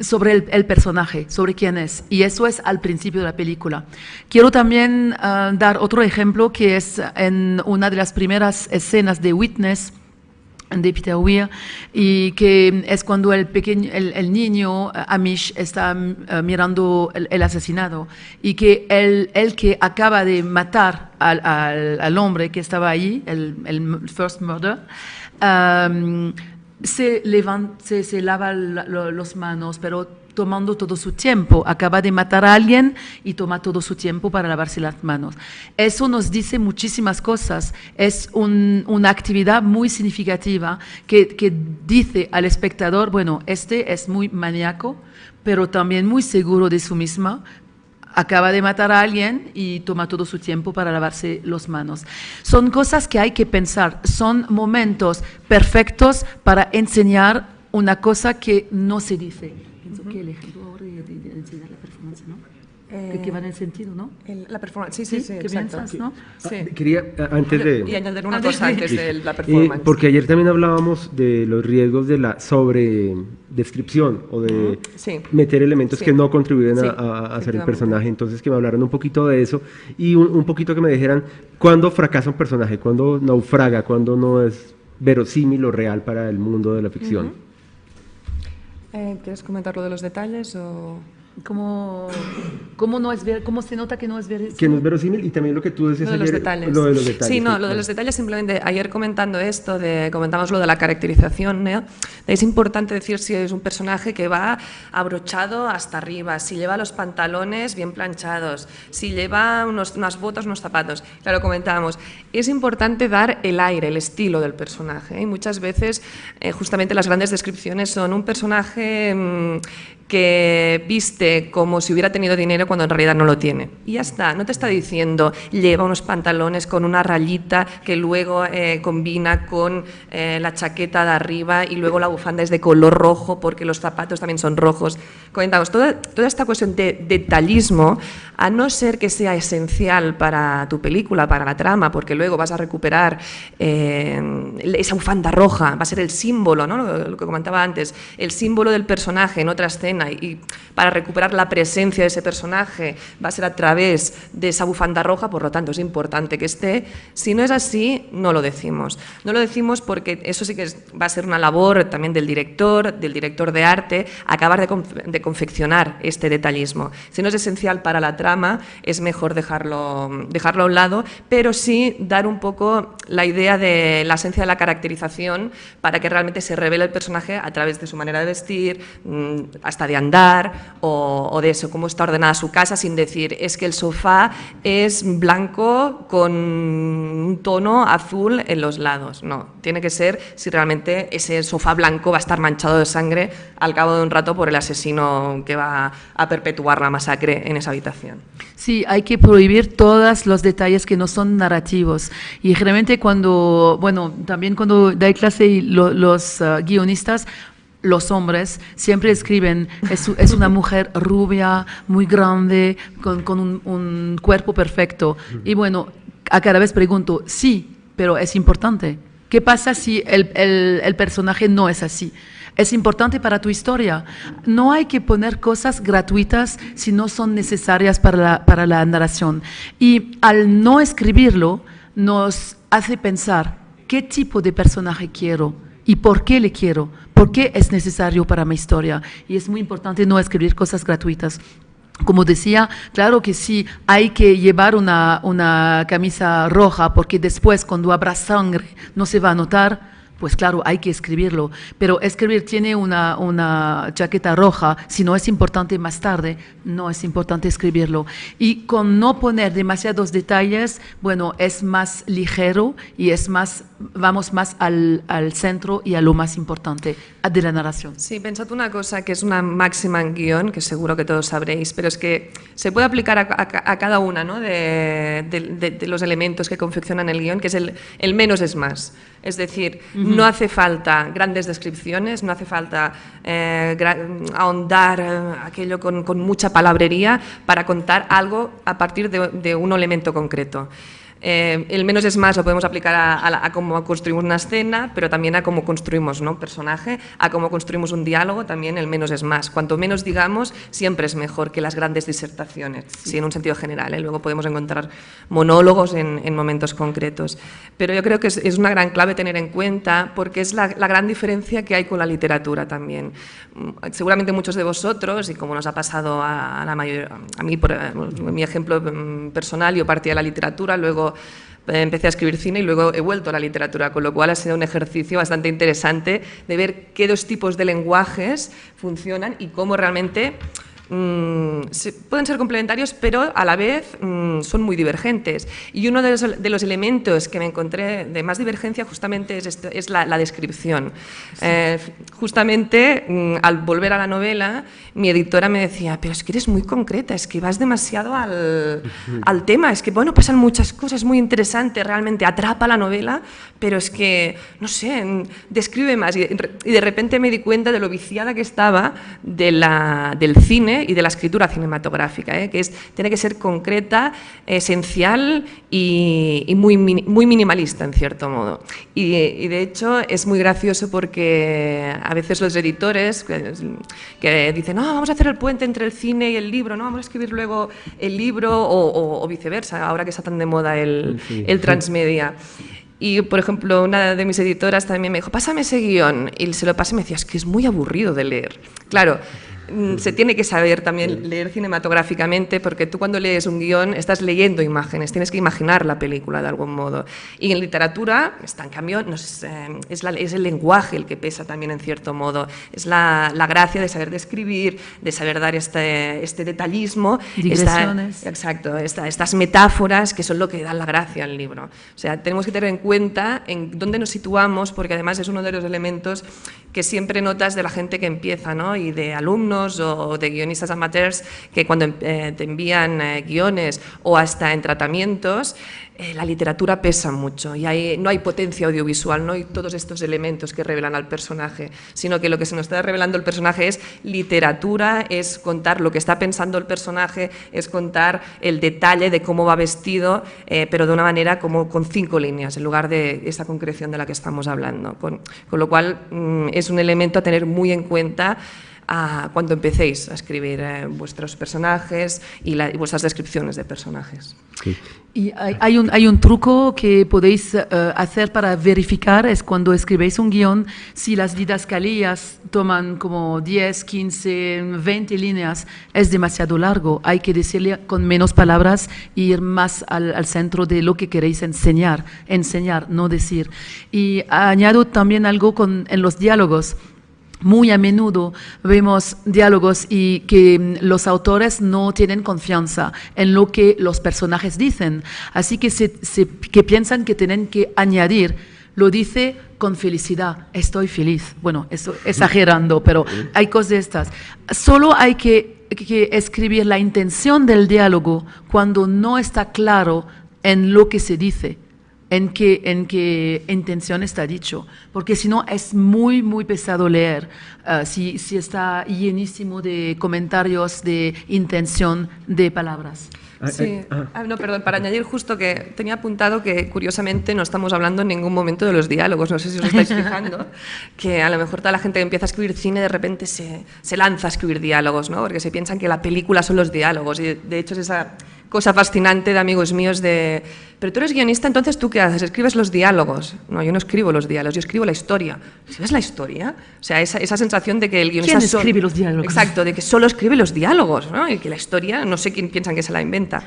sobre el personaje, sobre quién es. Y eso es al principio de la película. Quiero también dar otro ejemplo, que es en una de las primeras escenas de Witness, de Peter Weir, y que es cuando el niño Amish está mirando el asesinato, y que el que acaba de matar al hombre que estaba ahí, el first murder, se lava las manos, pero tomando todo su tiempo. Acaba de matar a alguien y toma todo su tiempo para lavarse las manos. Eso nos dice muchísimas cosas. Es una actividad muy significativa que dice al espectador, bueno, este es muy maníaco, pero también muy seguro de sí misma. Acaba de matar a alguien y toma todo su tiempo para lavarse las manos. Son cosas que hay que pensar. Son momentos perfectos para enseñar una cosa que no se dice. Pienso que el ejemplo ahora de enseñar la performance, ¿no? Que va en el sentido, ¿no? La performance, sí, ¿Qué exacto. piensas, no? Sí. Quería, antes de... Y añadir una cosa antes de la performance. Porque ayer también hablábamos de los riesgos de la sobredescripción o de meter elementos que no contribuyen a hacer el personaje. Entonces, que me hablaran un poquito de eso y un poquito que me dijeran cuándo fracasa un personaje, cuándo naufraga, cuándo no es verosímil o real para el mundo de la ficción. ¿Quieres comentar lo de los detalles o...? ¿Cómo se nota que no es verosímil? Que no es verosímil, y también lo que tú decías lo de ayer, los detalles. lo de los detalles. Sí, no, lo de los detalles, simplemente ayer comentando esto, comentamos lo de la caracterización, ¿no? Es importante decir si es un personaje que va abrochado hasta arriba, si lleva los pantalones bien planchados, si lleva unas botas, unos zapatos. Claro, comentábamos, es importante dar el aire, el estilo del personaje, ¿eh? Y muchas veces, justamente las grandes descripciones son un personaje que viste como si hubiera tenido dinero cuando en realidad no lo tiene. Y ya está, no te está diciendo lleva unos pantalones con una rayita que luego combina con la chaqueta de arriba y luego la bufanda es de color rojo porque los zapatos también son rojos. Comentamos, toda esta cuestión de detallismo, a no ser que sea esencial para tu película, para la trama, porque luego vas a recuperar esa bufanda roja, va a ser el símbolo, ¿no? Lo que comentaba antes, el símbolo del personaje en otra escena, y para recuperar la presencia de ese personaje va a ser a través de esa bufanda roja, por lo tanto es importante que esté. Si no es así, no lo decimos. No lo decimos porque eso sí que va a ser una labor también del director de arte, acabar de confeccionar este detallismo. Si no es esencial para la trama, es mejor dejarlo a un lado, pero sí dar un poco la idea de la esencia de la caracterización para que realmente se revele el personaje a través de su manera de vestir, hasta de andar o de eso, cómo está ordenada su casa, sin decir es que el sofá es blanco con un tono azul en los lados. No, tiene que ser si realmente ese sofá blanco va a estar manchado de sangre al cabo de un rato por el asesino que va a perpetuar la masacre en esa habitación. Sí, hay que prohibir todos los detalles que no son narrativos. Y generalmente también cuando doy clase y los guionistas, los hombres siempre escriben, es una mujer rubia, muy grande, con un cuerpo perfecto. Y bueno, a cada vez pregunto, sí, pero es importante. ¿Qué pasa si el personaje no es así? Es importante para tu historia. No hay que poner cosas gratuitas si no son necesarias para la narración. Y al no escribirlo, nos hace pensar qué tipo de personaje quiero y por qué le quiero, por qué es necesario para mi historia. Y es muy importante no escribir cosas gratuitas. Como decía, claro que sí, hay que llevar una camisa roja porque después cuando habrá sangre no se va a notar. pues claro, hay que escribirlo, pero escribir tiene una chaqueta roja, si no es importante más tarde, no es importante escribirlo. Y con no poner demasiados detalles, bueno, es más ligero y vamos más al centro y a lo más importante de la narración. Sí, pensad una cosa que es una máxima en guión, que seguro que todos sabréis, pero es que se puede aplicar a cada una, ¿no? de los elementos que confeccionan el guión, que es el menos es más. Es decir, no hace falta grandes descripciones, no hace falta ahondar aquello con mucha palabrería para contar algo a partir de un elemento concreto. El menos es más lo podemos aplicar a cómo construimos una escena, pero también a cómo construimos, ¿no?, un personaje, a cómo construimos un diálogo, también el menos es más. Cuanto menos digamos, siempre es mejor que las grandes disertaciones, sí, en un sentido general, ¿eh? Luego podemos encontrar monólogos en momentos concretos. Pero yo creo que es una gran clave tener en cuenta, porque es la gran diferencia que hay con la literatura también. Seguramente muchos de vosotros, y como nos ha pasado a mí, por mi ejemplo personal, yo partí de la literatura, luego empecé a escribir cine y luego he vuelto a la literatura, con lo cual ha sido un ejercicio bastante interesante de ver qué dos tipos de lenguajes funcionan y cómo realmente pueden ser complementarios, pero a la vez son muy divergentes. Y uno de los elementos que me encontré de más divergencia justamente es la descripción. Sí. Justamente al volver a la novela, mi editora me decía, pero es que eres muy concreta, es que vas demasiado al tema, es que bueno, pasan muchas cosas muy interesantes, realmente atrapa la novela, pero es que, no sé, describe más. Y de repente me di cuenta de lo viciada que estaba del cine y de la escritura cinematográfica, que tiene que ser concreta, esencial y muy minimalista, en cierto modo. Y de hecho es muy gracioso porque a veces los editores que dicen, no, vamos a hacer el puente entre el cine y el libro, no, vamos a escribir luego el libro o viceversa, ahora que está tan de moda el transmedia. Y, por ejemplo, una de mis editoras también me dijo, pásame ese guión, y se lo pasé y me decía, es que es muy aburrido de leer. Claro, se tiene que saber también leer cinematográficamente, porque tú cuando lees un guión estás leyendo imágenes, tienes que imaginar la película de algún modo. Y en literatura, en cambio, es el lenguaje el que pesa también en cierto modo. Es la gracia de saber describir, de saber dar este detallismo. Digresiones. Exacto, estas metáforas que son lo que dan la gracia al libro. O sea, tenemos que tener en cuenta en dónde nos situamos, porque además es uno de los elementos que siempre notas de la gente que empieza, ¿no? Y de alumnos o de guionistas amateurs que cuando te envían guiones o hasta en tratamientos, la literatura pesa mucho y no hay potencia audiovisual, no hay todos estos elementos que revelan al personaje, sino que lo que se nos está revelando el personaje es literatura, es contar lo que está pensando el personaje, es contar el detalle de cómo va vestido, pero de una manera como con 5 líneas, en lugar de esa concreción de la que estamos hablando. Con lo cual es un elemento a tener muy en cuenta cuando empecéis a escribir vuestros personajes y vuestras descripciones de personajes. Sí. Y hay un truco que podéis hacer para verificar, es cuando escribéis un guión, si las didascalías toman como 10, 15, 20 líneas, es demasiado largo, hay que decirle con menos palabras e ir más al centro de lo que queréis enseñar, no decir. Y añado también algo en los diálogos. Muy a menudo vemos diálogos y que los autores no tienen confianza en lo que los personajes dicen, así que que piensan que tienen que añadir, lo dice con felicidad, estoy feliz. Bueno, eso exagerando, pero hay cosas de estas. Solo hay que escribir la intención del diálogo cuando no está claro en lo que se dice. En qué intención está dicho, porque si no es muy, muy pesado leer, si está llenísimo de comentarios de intención de palabras. Sí. No, perdón, para añadir justo que tenía apuntado que curiosamente no estamos hablando en ningún momento de los diálogos, no sé si os estáis fijando, que a lo mejor toda la gente que empieza a escribir cine de repente se lanza a escribir diálogos, ¿no? Porque se piensan que la película son los diálogos y de hecho es esa cosa fascinante de amigos míos pero tú eres guionista, entonces ¿tú qué haces? ¿Escribes los diálogos? No, yo no escribo los diálogos, yo escribo la historia. ¿Escribes la historia? O sea, esa sensación de que el guionista... ¿Quién escribe los diálogos? Exacto, de que solo escribe los diálogos, ¿no? Y que la historia, no sé quién piensan que se la inventa.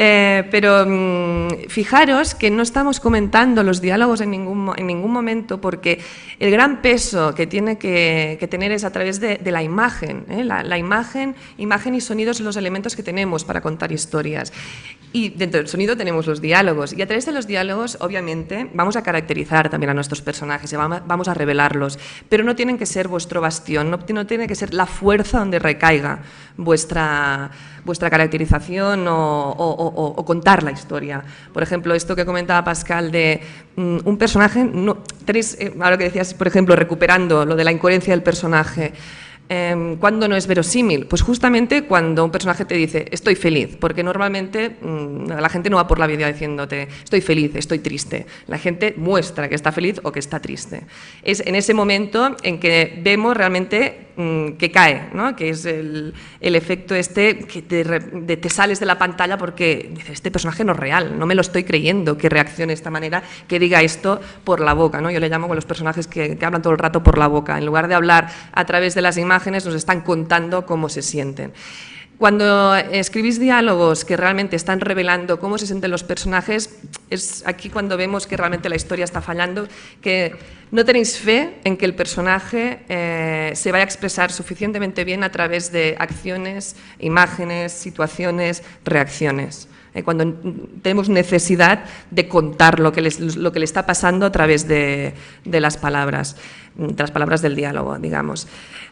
Pero fijaros que no estamos comentando los diálogos en ningún momento, porque el gran peso que tiene que tener es a través de la imagen. La imagen y sonido son los elementos que tenemos para contar historias. Y dentro del sonido tenemos los diálogos, y a través de los diálogos, obviamente, vamos a caracterizar también a nuestros personajes, vamos a revelarlos, pero no tienen que ser vuestro bastión, no tiene que ser la fuerza donde recaiga vuestra caracterización o contar la historia. Por ejemplo, esto que comentaba Pascal de un personaje, tenéis, ahora que decías, por ejemplo, recuperando lo de la incoherencia del personaje, ¿cuándo no es verosímil? Pues justamente cuando un personaje te dice estoy feliz, porque normalmente la gente no va por la vida diciéndote estoy feliz, estoy triste. La gente muestra que está feliz o que está triste. Es en ese momento en que vemos realmente que cae, ¿no? Que es el efecto este que te sales de la pantalla porque dices, este personaje no es real, no me lo estoy creyendo que reaccione de esta manera, que diga esto por la boca, ¿no? Yo le llamo con los personajes que hablan todo el rato por la boca, en lugar de hablar a través de las imágenes, nos están contando cómo se sienten. Cuando escribís diálogos que realmente están revelando cómo se sienten los personajes, es aquí cuando vemos que realmente la historia está fallando, que no tenéis fe en que el personaje se vaya a expresar suficientemente bien a través de acciones, imágenes, situaciones, reacciones. Cuando tenemos necesidad de contar lo que le está pasando a través de las palabras del diálogo, digamos.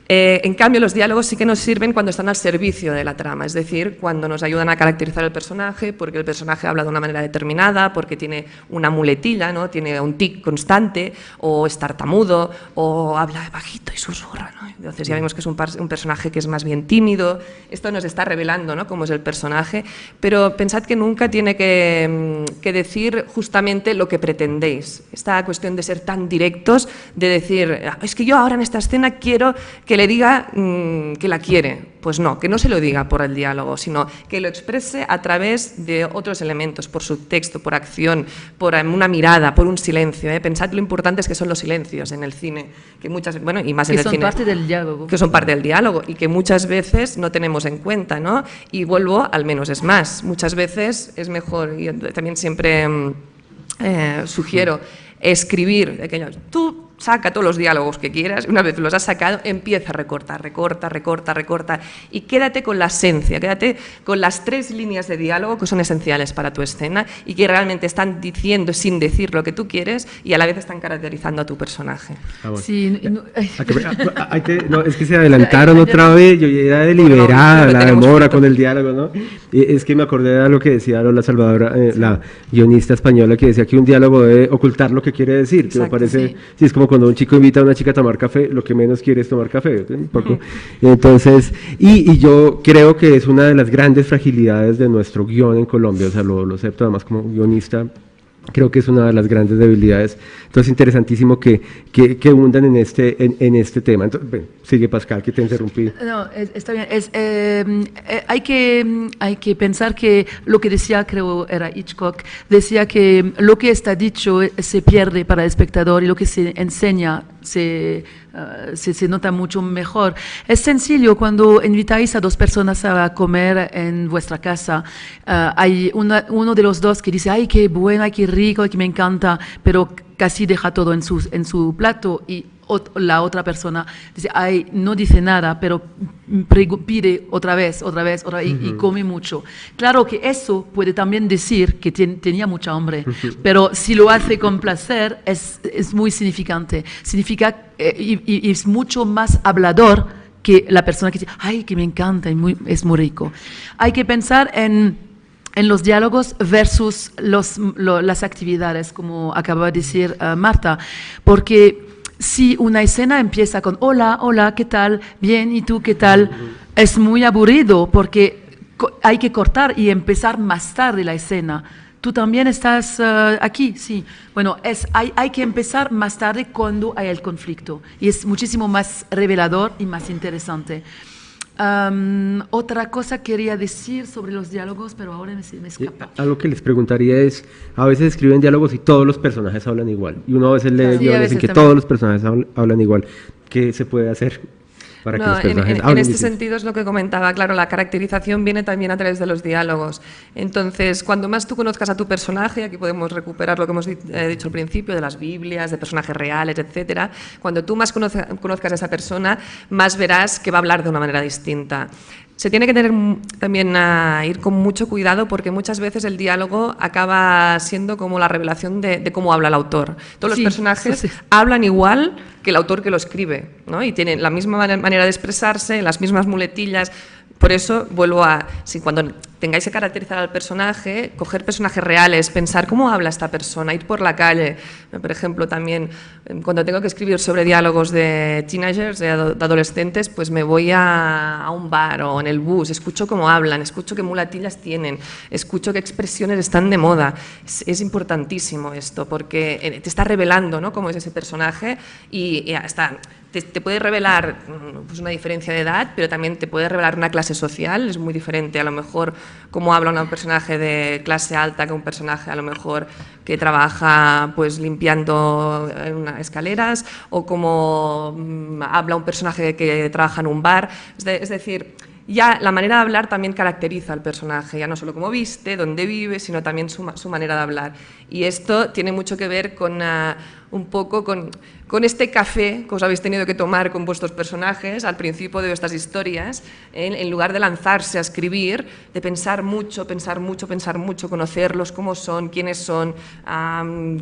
En cambio, los diálogos sí que nos sirven cuando están al servicio de la trama, es decir, cuando nos ayudan a caracterizar el personaje, porque el personaje habla de una manera determinada, porque tiene una muletilla, ¿no? Tiene un tic constante, o es tartamudo, o habla bajito y susurra, ¿no? Entonces ya vemos que es un personaje que es más bien tímido. Esto nos está revelando, ¿no?, cómo es el personaje, pero pensad que nunca tiene que decir justamente lo que pretendéis. Esta cuestión de ser tan directos, de decir, es que yo ahora en esta escena quiero que le diga que la quiere. Pues no, que no se lo diga por el diálogo, sino que lo exprese a través de otros elementos, por subtexto, por acción, por una mirada, por un silencio. Pensad lo importantes que son los silencios en el cine, que muchas, bueno, y más en el cine, que son parte del diálogo. Que son parte del diálogo y que muchas veces no tenemos en cuenta, ¿no? Y vuelvo, al menos es más. Muchas veces es mejor, y también siempre sugiero escribir, tú saca todos los diálogos que quieras, una vez los has sacado, empieza a recortar, y quédate con la esencia, quédate con las 3 líneas de diálogo que son esenciales para tu escena y que realmente están diciendo sin decir lo que tú quieres y a la vez están caracterizando a tu personaje. Bueno. Sí, no, es que se adelantaron otra vez, yo era deliberada, la demora con el diálogo, ¿no? Es que me acordé de lo que decía Lola Salvador, la guionista española, que decía que un diálogo debe ocultar lo que quiere decir, que me parece, sí, es como cuando un chico invita a una chica a tomar café, lo que menos quiere es tomar café, un poco. Entonces, y yo creo que es una de las grandes fragilidades de nuestro guión en Colombia, o sea, lo acepto además como guionista, creo que es una de las grandes debilidades. Entonces, interesantísimo que hundan en este tema. Entonces, bueno, sigue Pascal, que te interrumpí. No, está bien. Hay que pensar que lo que decía, creo era Hitchcock, decía que lo que está dicho se pierde para el espectador y lo que se enseña se nota mucho mejor. Es sencillo, cuando invitáis a 2 personas a comer en vuestra casa, hay uno de los dos que dice, ay, qué bueno, ay, qué rico, ay, que me encanta, pero casi deja todo en su plato, y la otra persona dice, ay, no dice nada, pero pide otra vez, y come mucho. Claro que eso puede también decir que tenía mucha hambre, pero si lo hace con placer, es muy significante. Significa, y es mucho más hablador que la persona que dice, ay, que me encanta, es muy rico. Hay que pensar en los diálogos versus las actividades, como acaba de decir Marta, porque si una escena empieza con hola, hola, ¿qué tal? Bien, ¿y tú qué tal? Es muy aburrido porque hay que cortar y empezar más tarde la escena. ¿Tú también estás aquí? Sí. Bueno, hay que empezar más tarde cuando hay el conflicto y es muchísimo más revelador y más interesante. Otra cosa quería decir sobre los diálogos, pero ahora me escapa. Algo que les preguntaría es, a veces escriben diálogos y todos los personajes hablan igual, y uno a veces lee guiones en que todos los personajes hablan igual. ¿Qué se puede hacer? para que No, los personajes en hablen este distinto. sentido es lo que comentaba, claro, la caracterización viene también a través de los diálogos. Entonces, cuando más tú conozcas a tu personaje, aquí podemos recuperar lo que hemos dicho al principio, de las Biblias, de personajes reales, etcétera, cuando tú más conozcas a esa persona, más verás que va a hablar de una manera distinta. Se tiene que tener también ir con mucho cuidado porque muchas veces el diálogo acaba siendo como la revelación de cómo habla el autor. Todos los personajes hablan igual que el autor que lo escribe, ¿no? Y tienen la misma manera de expresarse, las mismas muletillas. Por eso vuelvo a, si cuando tengáis que caracterizar al personaje, coger personajes reales, pensar cómo habla esta persona, ir por la calle. Por ejemplo, también cuando tengo que escribir sobre diálogos de teenagers, de adolescentes, pues me voy a un bar o en el bus, escucho cómo hablan, escucho qué muletillas tienen, escucho qué expresiones están de moda. Es importantísimo esto porque te está revelando, ¿no?, cómo es ese personaje y hasta te puede revelar pues, una diferencia de edad, pero también te puede revelar una clase social. Es muy diferente a lo mejor cómo habla un personaje de clase alta que un personaje a lo mejor que trabaja pues limpiando escaleras, o cómo habla un personaje que trabaja en un bar. Es decir, ya la manera de hablar también caracteriza al personaje, ya no solo cómo viste, dónde vive, sino también su manera de hablar. Y esto tiene mucho que ver con un poco con este café que os habéis tenido que tomar con vuestros personajes al principio de vuestras historias, en lugar de lanzarse a escribir, de pensar mucho, conocerlos, cómo son, quiénes son,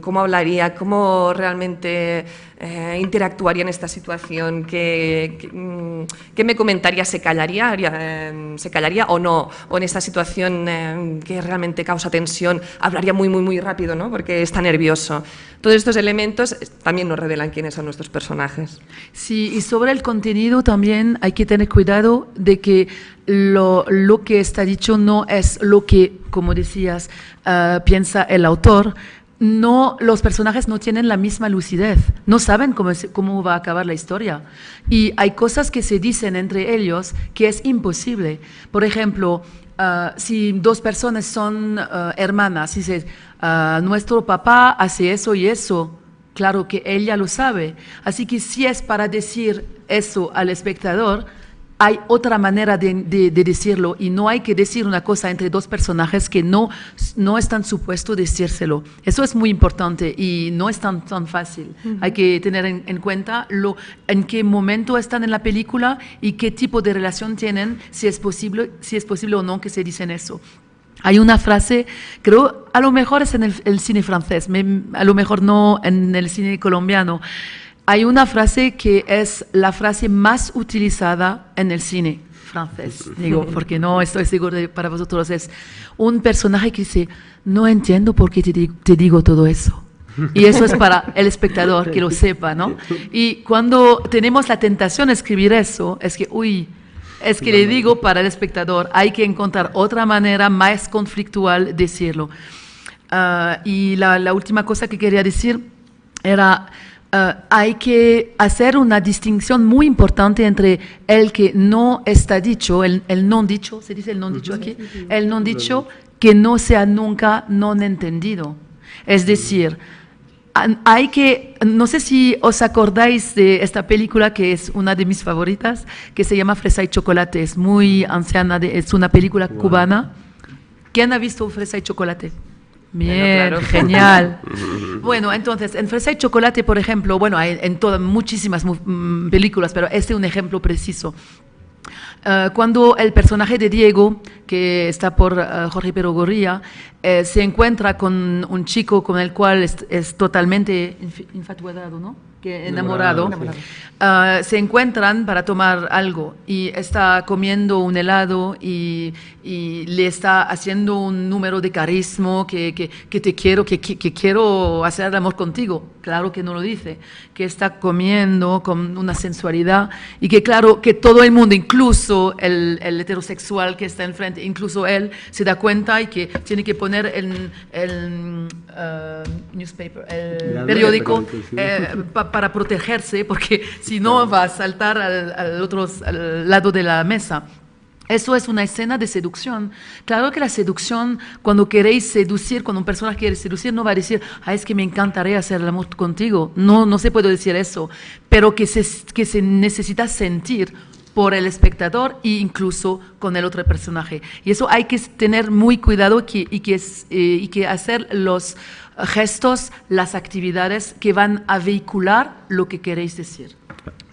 cómo hablaría, cómo realmente interactuaría en esta situación, qué me comentaría, se callaría o no, o en esta situación que realmente causa tensión, hablaría muy rápido, ¿no?, porque está nervioso. Todos estos elementos también nos revelan quiénes son nuestros personajes. Sí, y sobre el contenido también hay que tener cuidado de que lo que está dicho no es lo que, como decías, piensa el autor. No, los personajes no tienen la misma lucidez, no saben cómo va a acabar la historia. Y hay cosas que se dicen entre ellos que es imposible. Por ejemplo, si dos personas son hermanas y dices, nuestro papá hace eso y eso, claro que ella lo sabe. Así que si es para decir eso al espectador, hay otra manera de decirlo, y no hay que decir una cosa entre dos personajes que no están supuestos decírselo. Eso es muy importante y no es tan fácil. Hay que tener en cuenta en qué momento están en la película y qué tipo de relación tienen, si es posible o no que se dicen eso. Hay una frase, creo, a lo mejor es en el cine francés, a lo mejor no en el cine colombiano. Hay una frase que es la frase más utilizada en el cine francés, digo, porque no estoy seguro para vosotros. Es un personaje que dice, no entiendo por qué te digo todo eso. Y eso es para el espectador, que lo sepa, ¿no? Y cuando tenemos la tentación de escribir eso, es que, es que le digo para el espectador, hay que encontrar otra manera más conflictual de decirlo. Y la última cosa que quería decir era, hay que hacer una distinción muy importante entre el que no está dicho, el no dicho, ¿se dice el no dicho aquí? El no dicho que no sea nunca no entendido. Es decir, hay que, no sé si os acordáis de esta película que es una de mis favoritas, que se llama Fresa y Chocolate, es muy anciana, es una película cubana. ¿Quién ha visto Fresa y Chocolate? Bien, bueno, claro. Genial. Bueno, entonces, en Fresa y Chocolate, por ejemplo, bueno, hay en todas muchísimas películas, pero este es un ejemplo preciso. Cuando el personaje de Diego, que está por Jorge Perogorría, se encuentra con un chico con el cual es totalmente infatuado, ¿no? Enamorado. Se encuentran para tomar algo y está comiendo un helado y le está haciendo un número de carisma que te quiero, que quiero hacer el amor contigo. Claro que no lo dice, que está comiendo con una sensualidad y que claro que todo el mundo, incluso el heterosexual que está enfrente, incluso él se da cuenta y que tiene que poner el newspaper, el periódico para protegerse, porque si no va a saltar al lado de la mesa. Eso es una escena de seducción. Claro que la seducción, cuando queréis seducir, cuando un personaje quiere seducir, no va a decir, es que me encantaría hacer el amor contigo. No, no se puede decir eso. Pero que se necesita sentir por el espectador e incluso con el otro personaje. Y eso hay que tener muy cuidado y que hacer los gestos, las actividades que van a vehicular lo que queréis decir.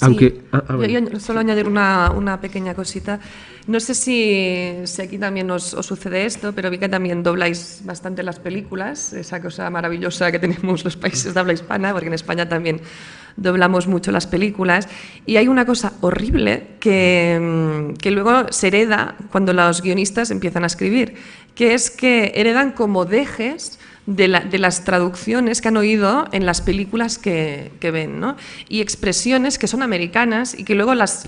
Aunque, bueno. Yo solo añadir una pequeña cosita. No sé si aquí también os sucede esto, pero vi que también dobláis bastante las películas, esa cosa maravillosa que tenemos los países de habla hispana, porque en España también doblamos mucho las películas. Y hay una cosa horrible que luego se hereda cuando los guionistas empiezan a escribir, que es que heredan como dejes de las traducciones que han oído en las películas que ven, ¿no? Y expresiones que son americanas y que luego las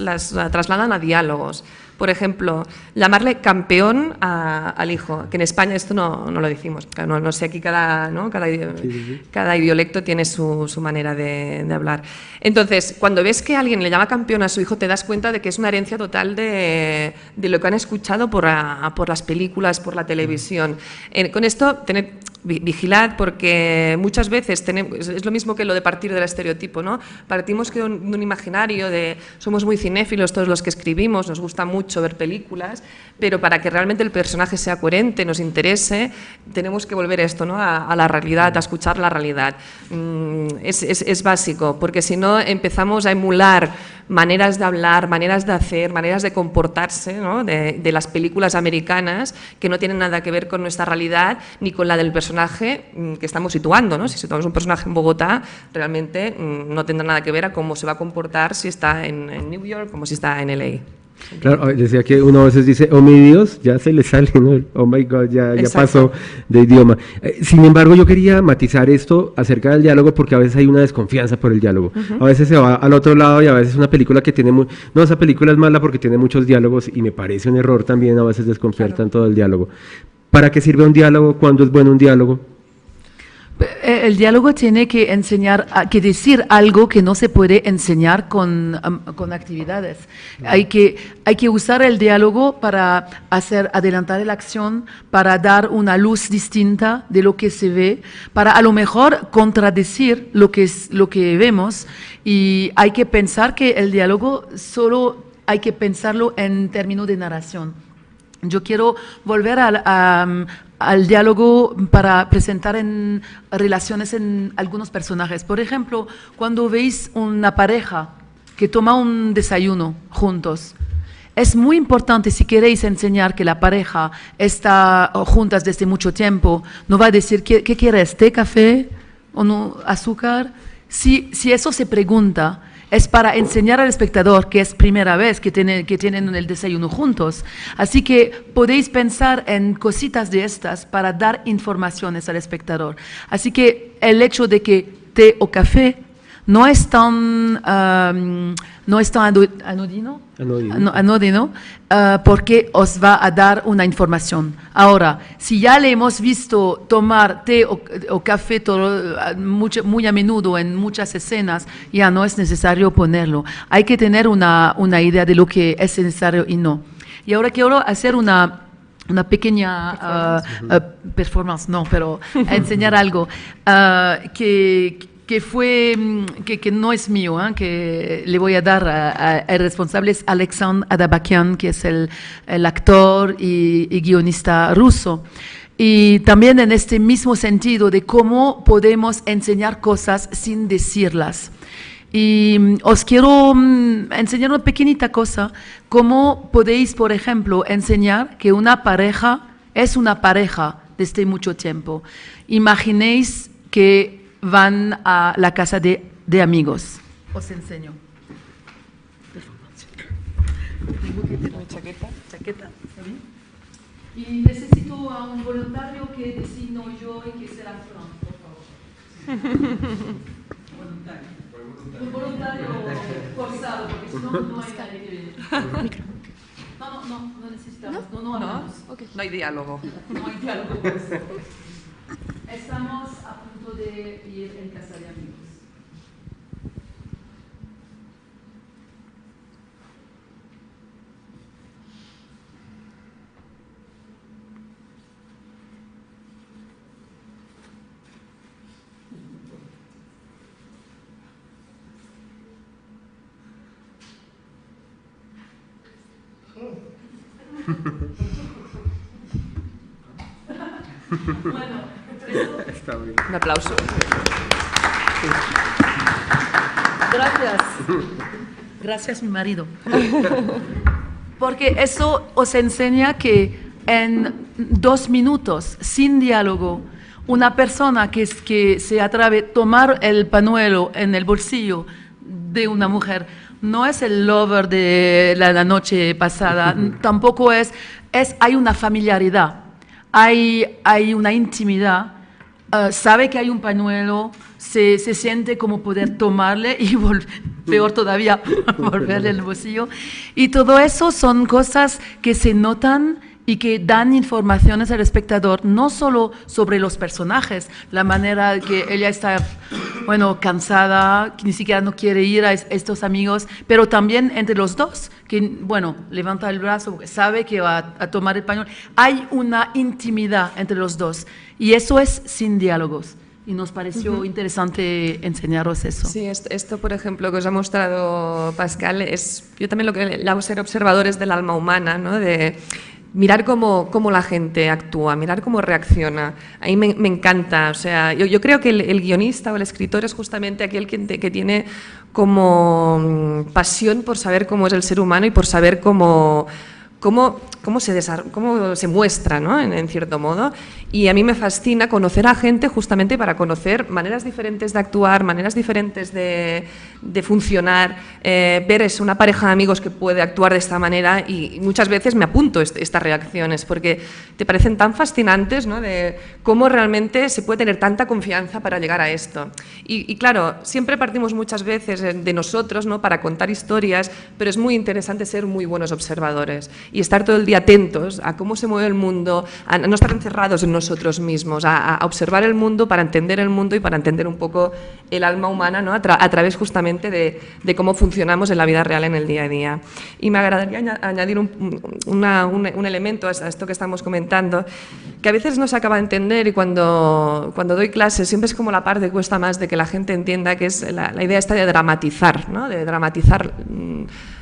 trasladan a diálogos. Por ejemplo, llamarle campeón al hijo, que en España esto no lo decimos. No sé, aquí cada idiolecto tiene su manera de hablar. Entonces, cuando ves que alguien le llama campeón a su hijo, te das cuenta de que es una herencia total de lo que han escuchado por las películas, por la televisión. Con esto, vigilad, porque muchas veces es lo mismo que lo de partir del estereotipo, ¿no? Partimos de un imaginario somos muy cinéfilos todos los que escribimos, nos gusta mucho ver películas, pero para que realmente el personaje sea coherente, nos interese, tenemos que volver esto, ¿no? a la realidad, a escuchar la realidad. Es básico, porque si no empezamos a emular maneras de hablar, maneras de hacer, maneras de comportarse, ¿no? de las películas americanas que no tienen nada que ver con nuestra realidad ni con la del personaje que estamos situando, ¿no? Si situamos un personaje en Bogotá, realmente no tendrá nada que ver a cómo se va a comportar si está en New York como si está en LA. Claro, decía que uno a veces dice, oh mi Dios, ya se le sale, ¿no? Oh my God, ya pasó de idioma. Sin embargo, yo quería matizar esto acerca del diálogo porque a veces hay una desconfianza por el diálogo. A veces se va al otro lado y a veces una película que tiene... No, esa película es mala porque tiene muchos diálogos y me parece un error también a veces desconfiar tanto del diálogo. ¿Para qué sirve un diálogo? ¿Cuándo es bueno un diálogo? El diálogo tiene que enseñar, que decir algo que no se puede enseñar con actividades. Hay que usar el diálogo para adelantar la acción, para dar una luz distinta de lo que se ve, para a lo mejor contradecir lo que vemos, y hay que pensar que el diálogo solo hay que pensarlo en términos de narración. Yo quiero volver al diálogo para presentar en relaciones en algunos personajes. Por ejemplo, cuando veis una pareja que toma un desayuno juntos, es muy importante, si queréis enseñar que la pareja está juntas desde mucho tiempo, no va a decir, ¿qué quieres? ¿Té, café o no, azúcar? Si eso se pregunta, es para enseñar al espectador que es primera vez que tienen el desayuno juntos. Así que podéis pensar en cositas de estas para dar informaciones al espectador. Así que el hecho de que té o café no es tan anodino, porque os va a dar una información. Ahora, si ya le hemos visto tomar té o café muy a menudo en muchas escenas, ya no es necesario ponerlo. Hay que tener una idea de lo que es necesario y no. Y ahora quiero hacer una pequeña performance, no, pero enseñar algo que no es mío, que le voy a dar al responsable, es Alexandre Adabakian, que es el actor y guionista ruso. Y también en este mismo sentido de cómo podemos enseñar cosas sin decirlas. Y os quiero enseñar una pequeñita cosa, cómo podéis, por ejemplo, enseñar que una pareja es una pareja desde mucho tiempo. Imaginéis que van a la casa de amigos. Os enseño. Tengo que tener mi chaqueta. Y necesito a un voluntario que decida yo y que será Fran, por favor. Un voluntario forzado, porque si no hay nadie que viene. No necesitamos. No hay diálogo. No hay diálogo. Estamos a punto de ir en casa de amigos. Está bien. Un aplauso. Gracias. Gracias, mi marido. Porque eso os enseña que en 2 minutos, sin diálogo, una persona que se atreve a tomar el pañuelo en el bolsillo de una mujer no es el lover de la noche pasada, tampoco hay una familiaridad, hay una intimidad, sabe que hay un pañuelo, se siente como poder tomarle y peor todavía, volverle el bolsillo. Y todo eso son cosas que se notan y que dan informaciones al espectador, no solo sobre los personajes, la manera que ella está, cansada, que ni siquiera no quiere ir a estos amigos, pero también entre los dos, que, levanta el brazo porque sabe que va a tomar el pañuelo. Hay una intimidad entre los dos y eso es sin diálogos. Y nos pareció interesante enseñaros eso. Sí, esto, por ejemplo, que os ha mostrado Pascal, yo también lo que llamo ser observadores del alma humana, ¿no? De mirar cómo la gente actúa, mirar cómo reacciona. A mí me encanta. O sea, yo creo que el guionista o el escritor es justamente aquel que tiene como pasión por saber cómo es el ser humano y por saber cómo se muestra, ¿no? en cierto modo. Y a mí me fascina conocer a gente justamente para conocer maneras diferentes de actuar, maneras diferentes de funcionar, ver una pareja de amigos que puede actuar de esta manera y muchas veces me apunto estas reacciones porque te parecen tan fascinantes, ¿no? De cómo realmente se puede tener tanta confianza para llegar a esto. Y claro, siempre partimos muchas veces de nosotros, ¿no? Para contar historias, pero es muy interesante ser muy buenos observadores y estar todo el día atentos a cómo se mueve el mundo, a no estar encerrados en nosotros mismos, a observar el mundo para entender el mundo y para entender un poco el alma humana, ¿no? a través justamente de cómo funcionamos en la vida real en el día a día. Y me agradaría añadir un elemento a esto que estamos comentando, que a veces no se acaba de entender y cuando doy clases siempre es como la parte que cuesta más de que la gente entienda, que es la idea esta de dramatizar, ¿no? De dramatizar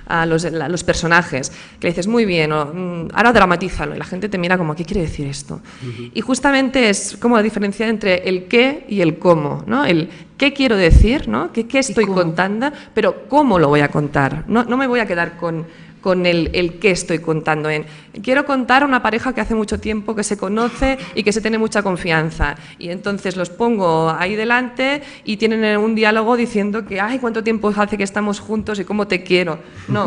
a los personajes, que le dices muy bien, ahora dramatízalo, y la gente te mira como, ¿qué quiere decir esto? Y justamente es como la diferencia entre el qué y el cómo, ¿no? El qué quiero decir, ¿no? ¿Qué estoy contando? Pero ¿cómo lo voy a contar? No me voy a quedar con el qué estoy contando. Quiero contar a una pareja que hace mucho tiempo que se conoce y que se tiene mucha confianza. Y entonces los pongo ahí delante y tienen un diálogo diciendo que, ay, cuánto tiempo hace que estamos juntos y cómo te quiero. No,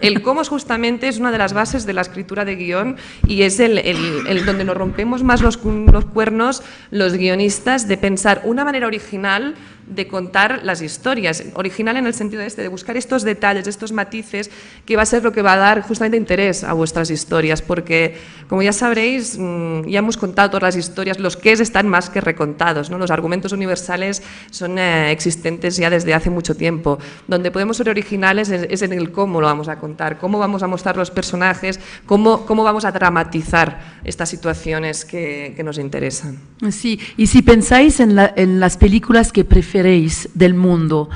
el cómo justamente es una de las bases de la escritura de guión y es el donde nos rompemos más los cuernos los guionistas de pensar una manera original de contar las historias, original en el sentido de buscar estos detalles, estos matices, que va a ser lo que va a dar justamente interés a vuestras historias, porque, como ya sabréis, ya hemos contado todas las historias, los qués están más que recontados, ¿no? Los argumentos universales son existentes ya desde hace mucho tiempo. Donde podemos ser originales es en el cómo lo vamos a contar, cómo vamos a mostrar los personajes, cómo vamos a dramatizar estas situaciones que nos interesan. Sí, y si pensáis en las películas que preferéis del mundo,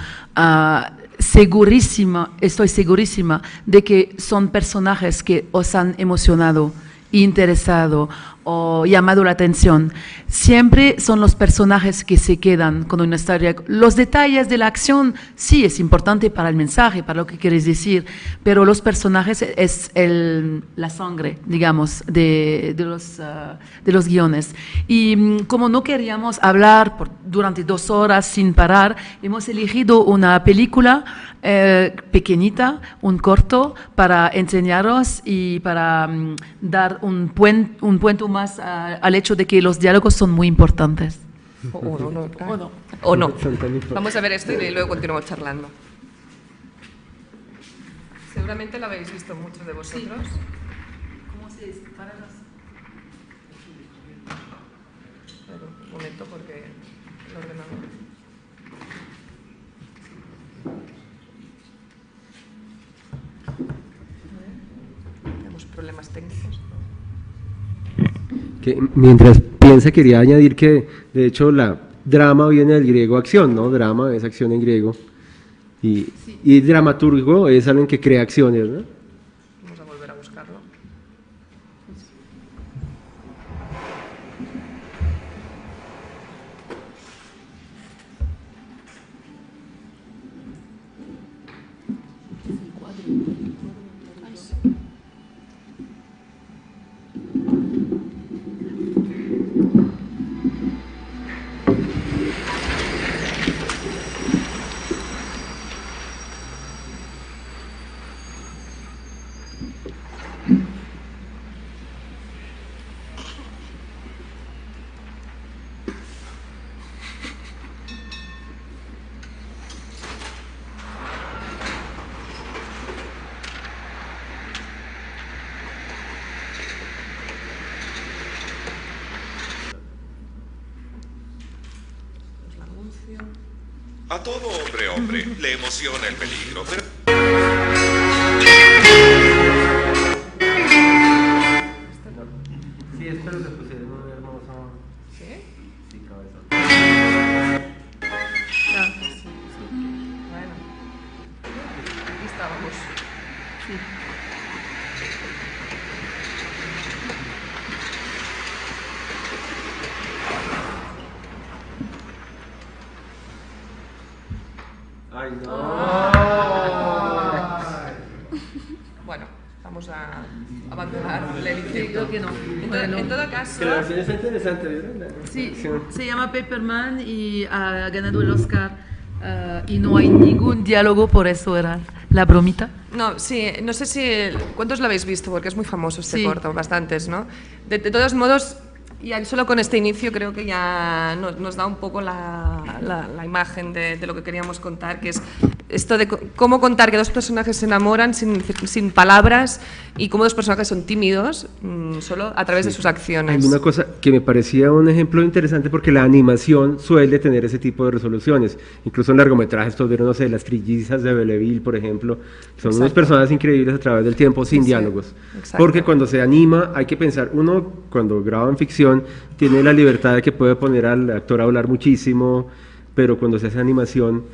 estoy segurísima de que son personajes que os han emocionado, interesado o llamado la atención. Siempre son los personajes que se quedan con una historia. Los detalles de la acción sí es importante para el mensaje, para lo que queréis decir, pero los personajes es la sangre, digamos, de los guiones. Y como no queríamos hablar durante 2 horas sin parar, hemos elegido una película pequeñita, un corto, para enseñaros y para dar un puente más al hecho de que los diálogos son muy importantes. O no. Vamos a ver esto y luego continuamos charlando. Seguramente lo habéis visto muchos de vosotros. Sí. ¿Cómo se dispara las? Un momento, porque el ordenador. Tenemos problemas técnicos. Que mientras piensa, quería añadir que, de hecho, la drama viene del griego acción, ¿no? Drama es acción en griego. Y dramaturgo es alguien que crea acciones, ¿no? Vamos a volver a buscarlo. A todo hombre, le emociona el peligro, pero... Sí, espero que pusieron un hermoso... ¿Sí? Sí, cabezón. Bueno. Aquí estábamos. ¡Ay, no! Bueno, vamos a abandonar el edificio. Sí, creo que no. En todo caso... Que la versión está interesante, ¿vieron? Sí, se llama Paperman y ha ganado el Oscar y no hay ningún diálogo, por eso era la bromita. No, sí, no sé si... ¿Cuántos lo habéis visto? Porque es muy famoso este Sí. corto, bastantes, ¿no? De todos modos, ya solo con este inicio creo que ya nos da un poco la imagen de lo que queríamos contar, que es esto de cómo contar que dos personajes se enamoran sin palabras y cómo dos personajes son tímidos solo a través de sus acciones. Hay una cosa que me parecía un ejemplo interesante porque la animación suele tener ese tipo de resoluciones. Incluso en largometrajes, todos vieron, no sé, Las Trillizas de Belleville, por ejemplo. Son unos Exacto. personajes increíbles a través del tiempo, sin Sí, diálogos. exacto. Porque cuando se anima, hay que pensar, uno cuando graba en ficción tiene la libertad de que puede poner al actor a hablar muchísimo, pero cuando se hace animación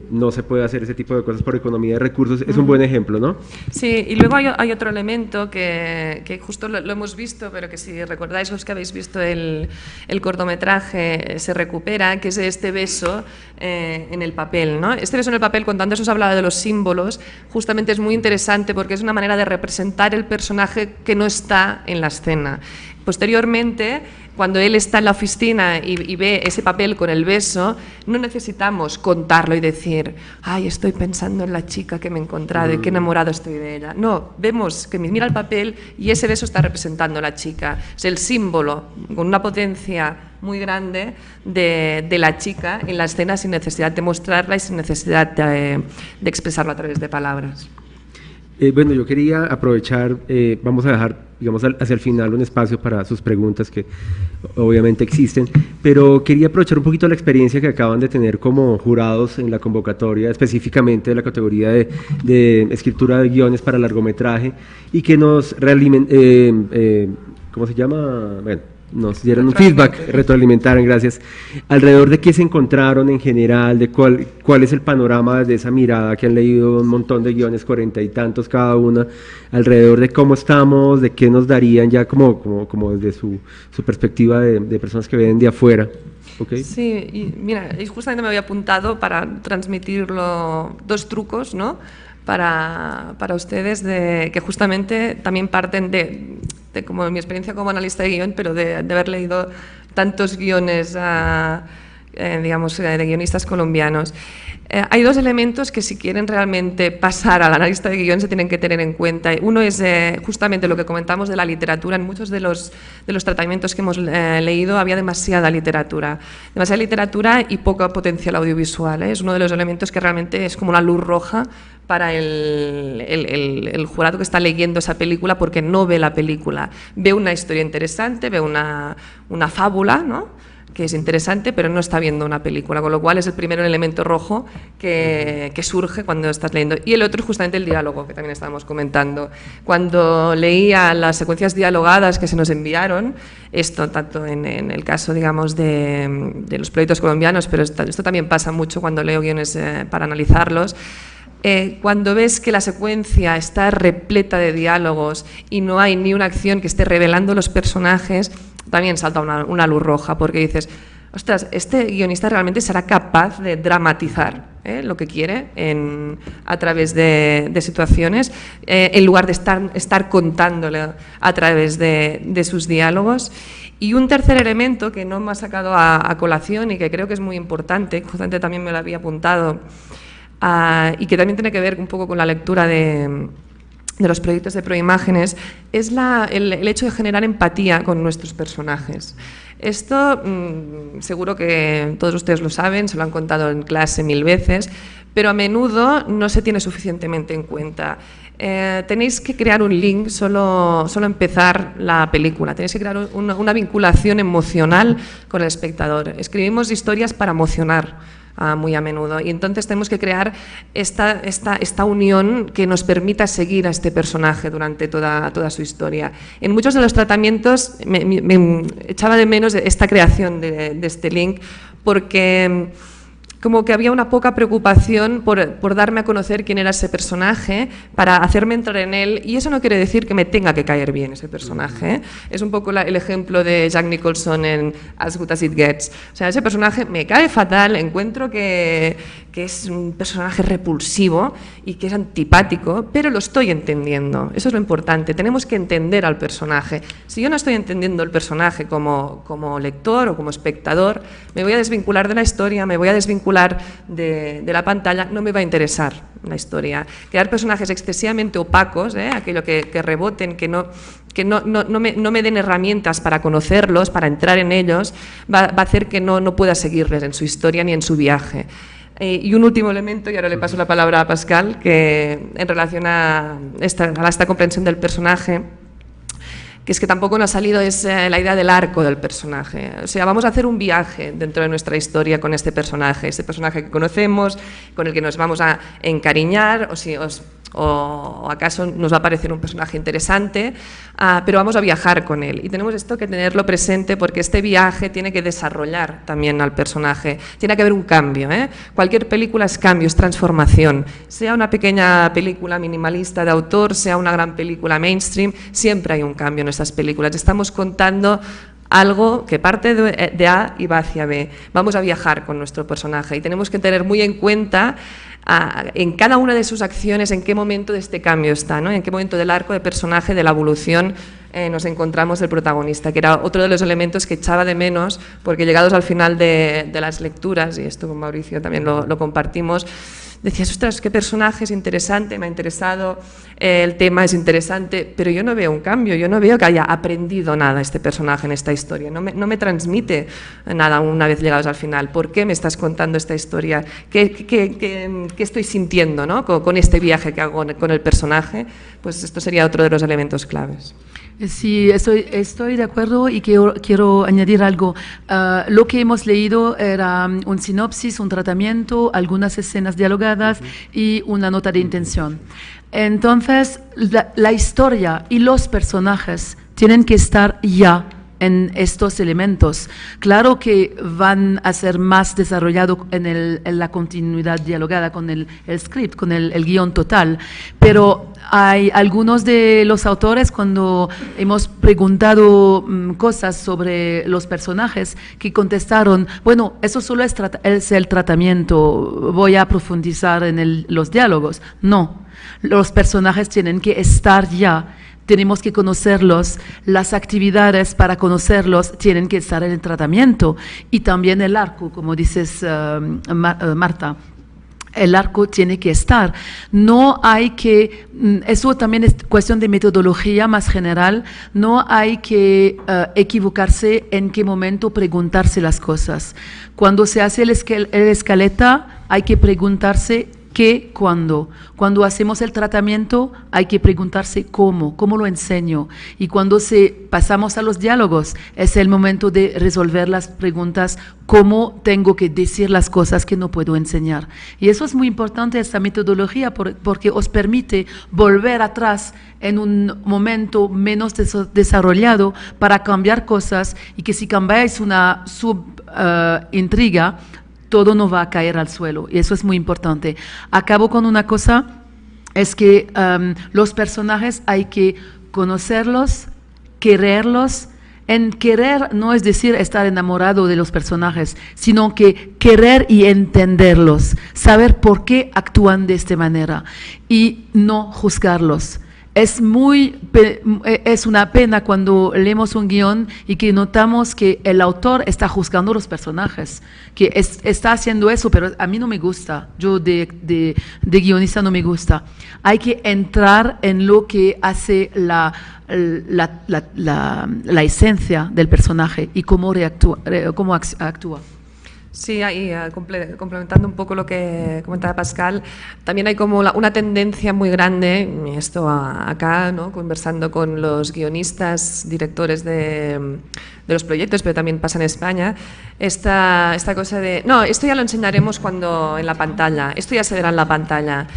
no se puede hacer ese tipo de cosas por economía de recursos. Es un buen ejemplo, ¿no? Sí, y luego hay otro elemento que justo lo hemos visto, pero que si recordáis los que habéis visto el cortometraje se recupera, que es este beso en el papel, ¿no? Este beso en el papel, cuando antes os hablaba de los símbolos, justamente es muy interesante porque es una manera de representar el personaje que no está en la escena. Posteriormente, cuando él está en la oficina y ve ese papel con el beso, no necesitamos contarlo y decir, ay, estoy pensando en la chica que me he encontrado y qué enamorado estoy de ella. No, vemos que mira el papel y ese beso está representando a la chica. Es el símbolo con una potencia muy grande de la chica en la escena sin necesidad de mostrarla y sin necesidad de expresarlo a través de palabras. Bueno, yo quería aprovechar, vamos a dejar, digamos, hacia el final un espacio para sus preguntas que obviamente existen, pero quería aprovechar un poquito la experiencia que acaban de tener como jurados en la convocatoria, específicamente de la categoría de escritura de guiones para largometraje, y que nos ¿cómo se llama? Bueno, nos dieron un feedback, retroalimentaron, gracias, alrededor de qué se encontraron en general, de cuál es el panorama de esa mirada que han leído un montón de guiones, 40 y tantos cada una, alrededor de cómo estamos, de qué nos darían ya como desde su perspectiva de personas que ven de afuera. ¿Okay? Sí, y mira, y justamente me había apuntado para transmitirlo dos trucos, ¿no? Para ustedes que justamente también parten de como mi experiencia como analista de guión, pero de haber leído tantos guiones, digamos, de guionistas colombianos. Hay dos elementos que si quieren realmente pasar al analista de guión se tienen que tener en cuenta. Uno es justamente lo que comentamos de la literatura. En muchos de los tratamientos que hemos leído había demasiada literatura y poco potencial audiovisual. Es uno de los elementos que realmente es como una luz roja para el jurado que está leyendo esa película porque no ve la película. Ve una historia interesante, ve una fábula, ¿no?, que es interesante, pero no está viendo una película, con lo cual es el primer elemento rojo que surge cuando estás leyendo. Y el otro es justamente el diálogo, que también estábamos comentando. Cuando leía las secuencias dialogadas que se nos enviaron, esto tanto en el caso, digamos, de los proyectos colombianos, pero esto también pasa mucho cuando leo guiones para analizarlos, cuando ves que la secuencia está repleta de diálogos y no hay ni una acción que esté revelando los personajes, también salta una luz roja, porque dices, ostras, este guionista realmente será capaz de dramatizar lo que quiere a través de situaciones, en lugar de estar contándole a través de sus diálogos. Y un tercer elemento que no me ha sacado a colación y que creo que es muy importante, justamente también me lo había apuntado, y que también tiene que ver un poco con la lectura de los proyectos de Proimágenes, es el hecho de generar empatía con nuestros personajes. Esto seguro que todos ustedes lo saben, se lo han contado en clase 1000 veces, pero a menudo no se tiene suficientemente en cuenta. Tenéis que crear un link solo empezar la película, tenéis que crear una vinculación emocional con el espectador. Escribimos historias para emocionar muy a menudo, y entonces tenemos que crear esta unión que nos permita seguir a este personaje durante toda su historia. En muchos de los tratamientos me echaba de menos esta creación de este link, porque como que había una poca preocupación por darme a conocer quién era ese personaje, para hacerme entrar en él, y eso no quiere decir que me tenga que caer bien ese personaje, ¿eh? Es un poco el ejemplo de Jack Nicholson en As Good As It Gets. O sea, ese personaje me cae fatal, encuentro que es un personaje repulsivo y que es antipático, pero lo estoy entendiendo, eso es lo importante, tenemos que entender al personaje. Si yo no estoy entendiendo el personaje como lector o como espectador, me voy a desvincular de la historia, me voy a desvincular de la pantalla, no me va a interesar la historia. Crear personajes excesivamente opacos, aquello que reboten, que no me den herramientas para conocerlos, para entrar en ellos, va a hacer que no pueda seguirles en su historia ni en su viaje. Y un último elemento, y ahora le paso la palabra a Pascal, que en relación a esta comprensión del personaje, que es que tampoco nos ha salido, es la idea del arco del personaje. O sea, vamos a hacer un viaje dentro de nuestra historia con este personaje que conocemos, con el que nos vamos a encariñar, o acaso nos va a parecer un personaje interesante, pero vamos a viajar con él. Y tenemos esto que tenerlo presente, porque este viaje tiene que desarrollar también al personaje. Tiene que haber un cambio, Cualquier película es cambio, es transformación. Sea una pequeña película minimalista de autor, sea una gran película mainstream, siempre hay un cambio en estas películas. Estamos contando algo que parte de A y va hacia B. Vamos a viajar con nuestro personaje y tenemos que tener muy en cuenta en cada una de sus acciones en qué momento de este cambio está, ¿no? En qué momento del arco de personaje, de la evolución, nos encontramos el protagonista, que era otro de los elementos que echaba de menos, porque llegados al final de las lecturas, y esto con Mauricio también lo compartimos, decías, ostras, qué personaje es interesante, me ha interesado, el tema es interesante, pero yo no veo un cambio, yo no veo que haya aprendido nada este personaje en esta historia, no me transmite nada una vez llegados al final. ¿Por qué me estás contando esta historia? ¿Qué estoy sintiendo, ¿no? con este viaje que hago con el personaje? Pues esto sería otro de los elementos claves. Sí, estoy de acuerdo y quiero añadir algo. Lo que hemos leído era un sinopsis, un tratamiento, algunas escenas dialogadas y una nota de intención. Entonces, la historia y los personajes tienen que estar ya en estos elementos. Claro que van a ser más desarrollados en la continuidad dialogada con el script, con el guión total, pero hay algunos de los autores, cuando hemos preguntado cosas sobre los personajes, que contestaron, bueno, eso solo es el tratamiento, voy a profundizar en los diálogos. No, los personajes tienen que estar ya. Tenemos que conocerlos, las actividades para conocerlos tienen que estar en el tratamiento y también el arco, como dices, Marta. El arco tiene que estar. No hay que, eso también es cuestión de metodología más general, no hay que equivocarse en qué momento preguntarse las cosas. Cuando se hace el escaleta, hay que preguntarse qué, cuándo. Cuando hacemos el tratamiento, hay que preguntarse cómo lo enseño. Y cuando pasamos a los diálogos, es el momento de resolver las preguntas, cómo tengo que decir las cosas que no puedo enseñar. Y eso es muy importante, esta metodología, porque os permite volver atrás en un momento menos desarrollado para cambiar cosas, y que si cambiáis una intriga, todo no va a caer al suelo, y eso es muy importante. Acabo con una cosa, es que los personajes hay que conocerlos, quererlos, En querer no es decir estar enamorado de los personajes, sino que querer y entenderlos, saber por qué actúan de esta manera y no juzgarlos. Es una pena cuando leemos un guión y que notamos que el autor está juzgando a los personajes, que está haciendo eso, pero a mí no me gusta, yo de guionista no me gusta. Hay que entrar en lo que hace la esencia del personaje y cómo actúa. Sí, ahí complementando un poco lo que comentaba Pascal, también hay como una tendencia muy grande, esto acá, ¿no? Conversando con los guionistas, directores de los proyectos, pero también pasa en España, esta cosa de, no, esto ya lo enseñaremos cuando en la pantalla, esto ya se verá en la pantalla.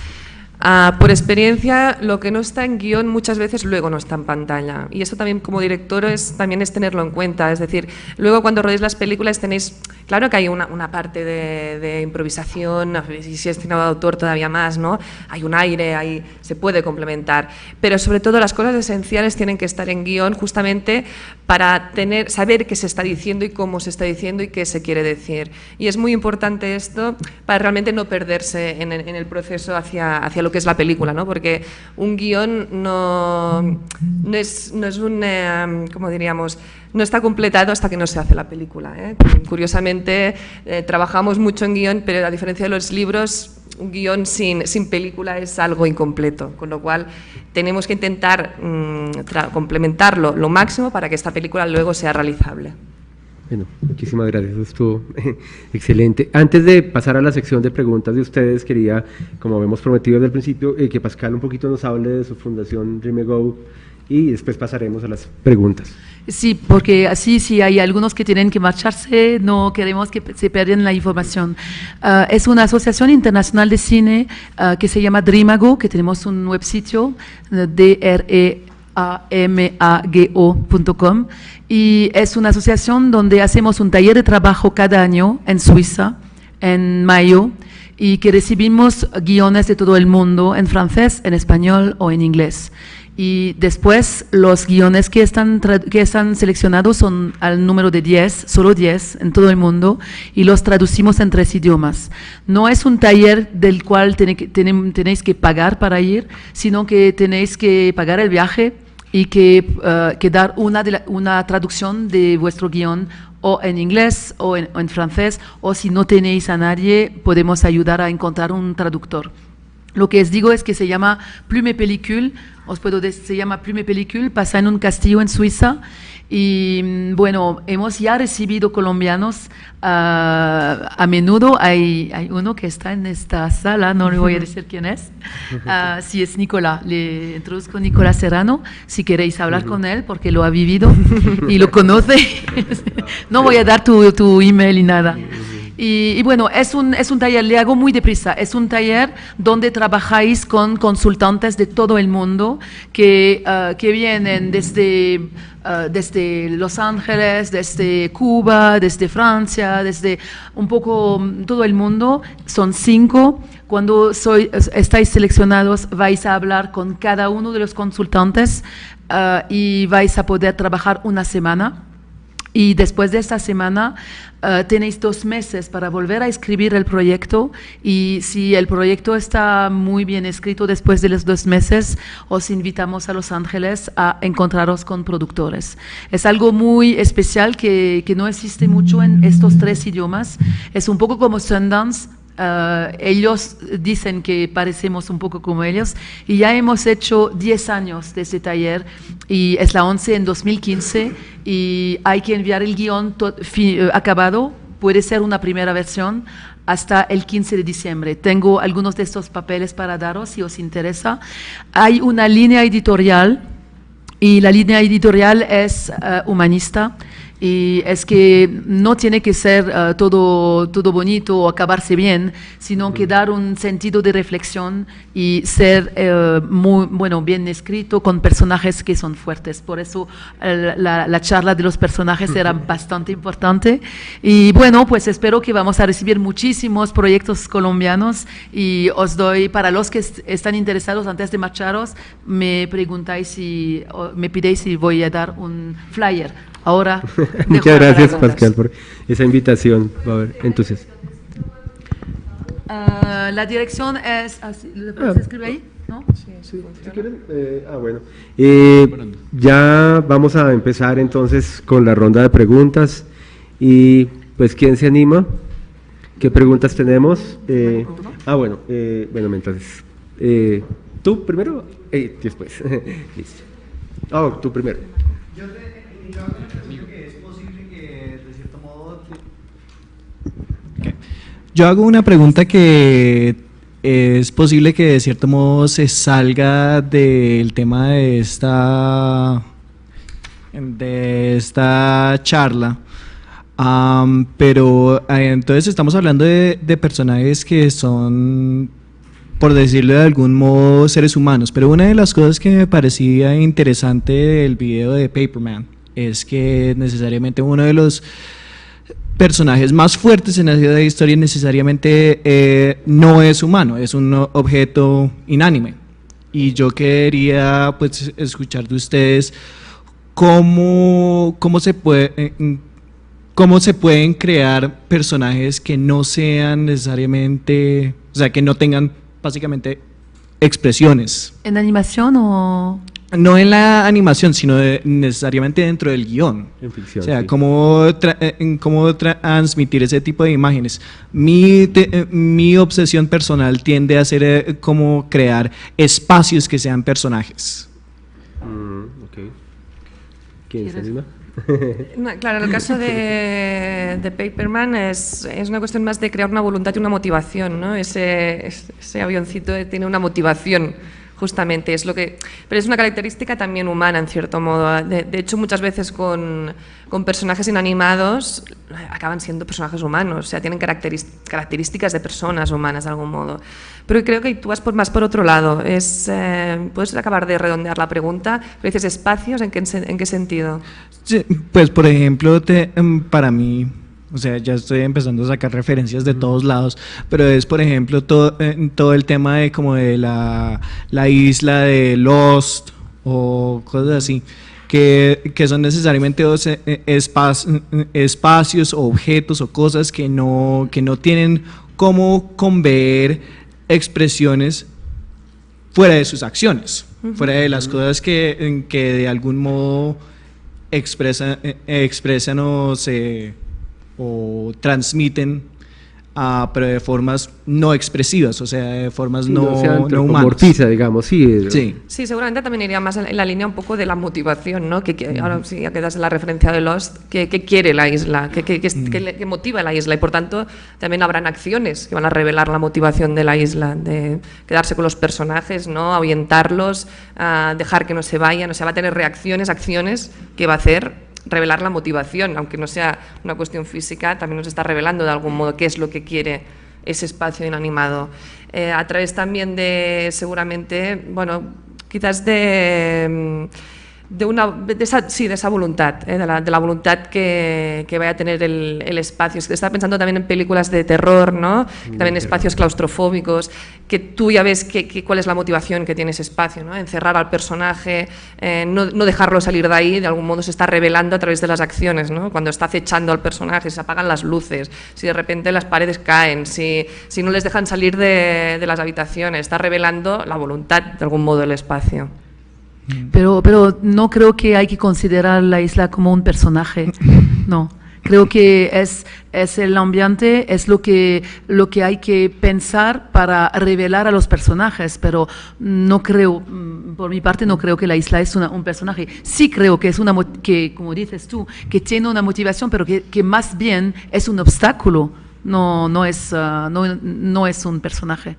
Por experiencia, lo que no está en guión muchas veces luego no está en pantalla, y eso también como director también es tenerlo en cuenta, es decir, luego cuando rodéis las películas tenéis, claro que hay una parte de improvisación, y si es cine de autor todavía más, ¿no? Hay un aire, se puede complementar, pero sobre todo las cosas esenciales tienen que estar en guión justamente para saber qué se está diciendo y cómo se está diciendo y qué se quiere decir, y es muy importante esto para realmente no perderse en el proceso hacia lo que es la película, ¿no? Porque un guión no es un, ¿cómo diríamos?, no está completado hasta que no se hace la película, ¿eh? Curiosamente, trabajamos mucho en guión, pero a diferencia de los libros, un guión sin película es algo incompleto, con lo cual tenemos que intentar complementarlo lo máximo para que esta película luego sea realizable. Bueno, muchísimas gracias, estuvo excelente. Antes de pasar a la sección de preguntas de ustedes, quería, como habíamos prometido desde el principio, que Pascal un poquito nos hable de su fundación Dream Go y después pasaremos a las preguntas. Sí, porque así si hay algunos que tienen que marcharse, no queremos que se pierdan la información. Es una asociación internacional de cine que se llama Dreamago, que tenemos un web sitio, dreamago.com, y es una asociación donde hacemos un taller de trabajo cada año en Suiza, en mayo, y que recibimos guiones de todo el mundo, en francés, en español o en inglés. Y después los guiones que están seleccionados son al número de 10, solo 10 en todo el mundo, y los traducimos en 3 idiomas. No es un taller del cual tenéis que pagar para ir, sino que tenéis que pagar el viaje y que dar una traducción de vuestro guión o en inglés o en francés, o si no tenéis a nadie, podemos ayudar a encontrar un traductor. Lo que os digo es que se llama Plume Pellicule, se llama Plume Pellicule, pasa en un castillo en Suiza, y bueno, hemos ya recibido colombianos a menudo. Hay uno que está en esta sala, no le voy a decir quién es, sí, es Nicolás, le introduzco Nicolás Serrano, si queréis hablar con él, porque lo ha vivido y lo conoce. No voy a dar tu email y nada. Y bueno, es un taller, le hago muy deprisa, es un taller donde trabajáis con consultantes de todo el mundo que vienen desde Los Ángeles, desde Cuba, desde Francia, desde un poco todo el mundo. Son 5. Cuando estáis seleccionados, vais a hablar con cada uno de los consultantes y vais a poder trabajar una semana. Y después de esta semana tenéis 2 meses para volver a escribir el proyecto, y si el proyecto está muy bien escrito después de los 2 meses, os invitamos a Los Ángeles a encontraros con productores. Es algo muy especial que no existe mucho en estos 3 idiomas. Es un poco como Sundance. Ellos dicen que parecemos un poco como ellos, y ya hemos hecho 10 años de ese taller, y es la 11 en 2015, y hay que enviar el guión acabado, puede ser una primera versión, hasta el 15 de diciembre. Tengo algunos de estos papeles para daros si os interesa. Hay una línea editorial, y la línea editorial es humanista. Y es que no tiene que ser todo bonito o acabarse bien, sino que dar un sentido de reflexión y ser bien escrito, con personajes que son fuertes. Por eso la charla de los personajes era bastante importante. Y bueno, pues espero que vamos a recibir muchísimos proyectos colombianos, y os doy, para los que están interesados, antes de marcharos, me preguntáis me pidéis si voy a dar un flyer Ahora, Muchas gracias, preguntas. Pascal, por esa invitación. Va a ver, entonces. La dirección es así, ¿lo puedes escribir ahí? ¿No? Si quieren, bueno. Ya vamos a empezar entonces con la ronda de preguntas. Y pues, ¿quién se anima? ¿Qué preguntas tenemos? Bueno, entonces, ¿tú primero? Después. Listo. Tú primero. Yo creo que es posible que, de cierto modo... Yo hago una pregunta que es posible que de cierto modo se salga del tema de esta charla. Pero entonces estamos hablando de personajes que son, por decirlo de algún modo, seres humanos. Pero una de las cosas que me parecía interesante del video de Paperman es que necesariamente uno de los personajes más fuertes en la historia necesariamente no es humano, es un objeto inánime. Y yo quería pues escuchar de ustedes cómo se pueden crear personajes que no sean necesariamente, o sea, que no tengan básicamente expresiones. ¿En animación o...? No en la animación, sino necesariamente dentro del guión. En ficción. O sea, Sí. cómo transmitir ese tipo de imágenes. Mi obsesión personal tiende a ser cómo crear espacios que sean personajes. Ok. ¿Quién se ¿Quieres? anima? No, claro, en el caso de Paperman es una cuestión más de crear una voluntad y una motivación, ¿no? Ese avioncito tiene una motivación, justamente, es lo que... Pero es una característica también humana, en cierto modo. De hecho, muchas veces con personajes inanimados acaban siendo personajes humanos, o sea, tienen características de personas humanas, de algún modo. Pero creo que tú vas más por otro lado. ¿Puedes acabar de redondear la pregunta? Pero dices espacios, ¿en qué sentido? Sí, pues, por ejemplo, para mí, o sea, ya estoy empezando a sacar referencias de todos lados, pero es, por ejemplo, todo el tema de como de la isla de Lost o cosas así, que son necesariamente espacios o objetos o cosas que no tienen cómo conver expresiones fuera de sus acciones, fuera de las cosas que de algún modo expresan o transmiten, pero de formas no expresivas, o sea, de formas no humanas. Amortiza, digamos, sí. Sí. Sí, seguramente también iría más en la línea un poco de la motivación, ¿no? Ahora sí, ya quedas en la referencia de Lost, ¿qué quiere la isla? ¿Qué motiva la isla? Y por tanto, también habrán acciones que van a revelar la motivación de la isla, de quedarse con los personajes, ¿no? Ahuyentarlos, dejar que no se vayan, o sea, va a tener acciones que va a hacer revelar la motivación, aunque no sea una cuestión física, también nos está revelando de algún modo qué es lo que quiere ese espacio inanimado. A través también de, seguramente, bueno, quizás de esa voluntad, de la voluntad que vaya a tener el espacio. Estaba pensando también en películas de terror, ¿no? También espacios claustrofóbicos, que tú ya ves cuál es la motivación que tiene ese espacio, ¿no? Encerrar al personaje, no dejarlo salir de ahí, de algún modo se está revelando a través de las acciones, ¿no? Cuando está acechando al personaje, se apagan las luces, si de repente las paredes caen, si no les dejan salir de las habitaciones, está revelando la voluntad de algún modo del espacio. Pero no creo que hay que considerar la isla como un personaje, no. Creo que es el ambiente, es lo que hay que pensar para revelar a los personajes, pero no creo, por mi parte no creo que la isla es un personaje. Sí creo que es que, como dices tú, que tiene una motivación, pero que más bien es un obstáculo, no es un personaje.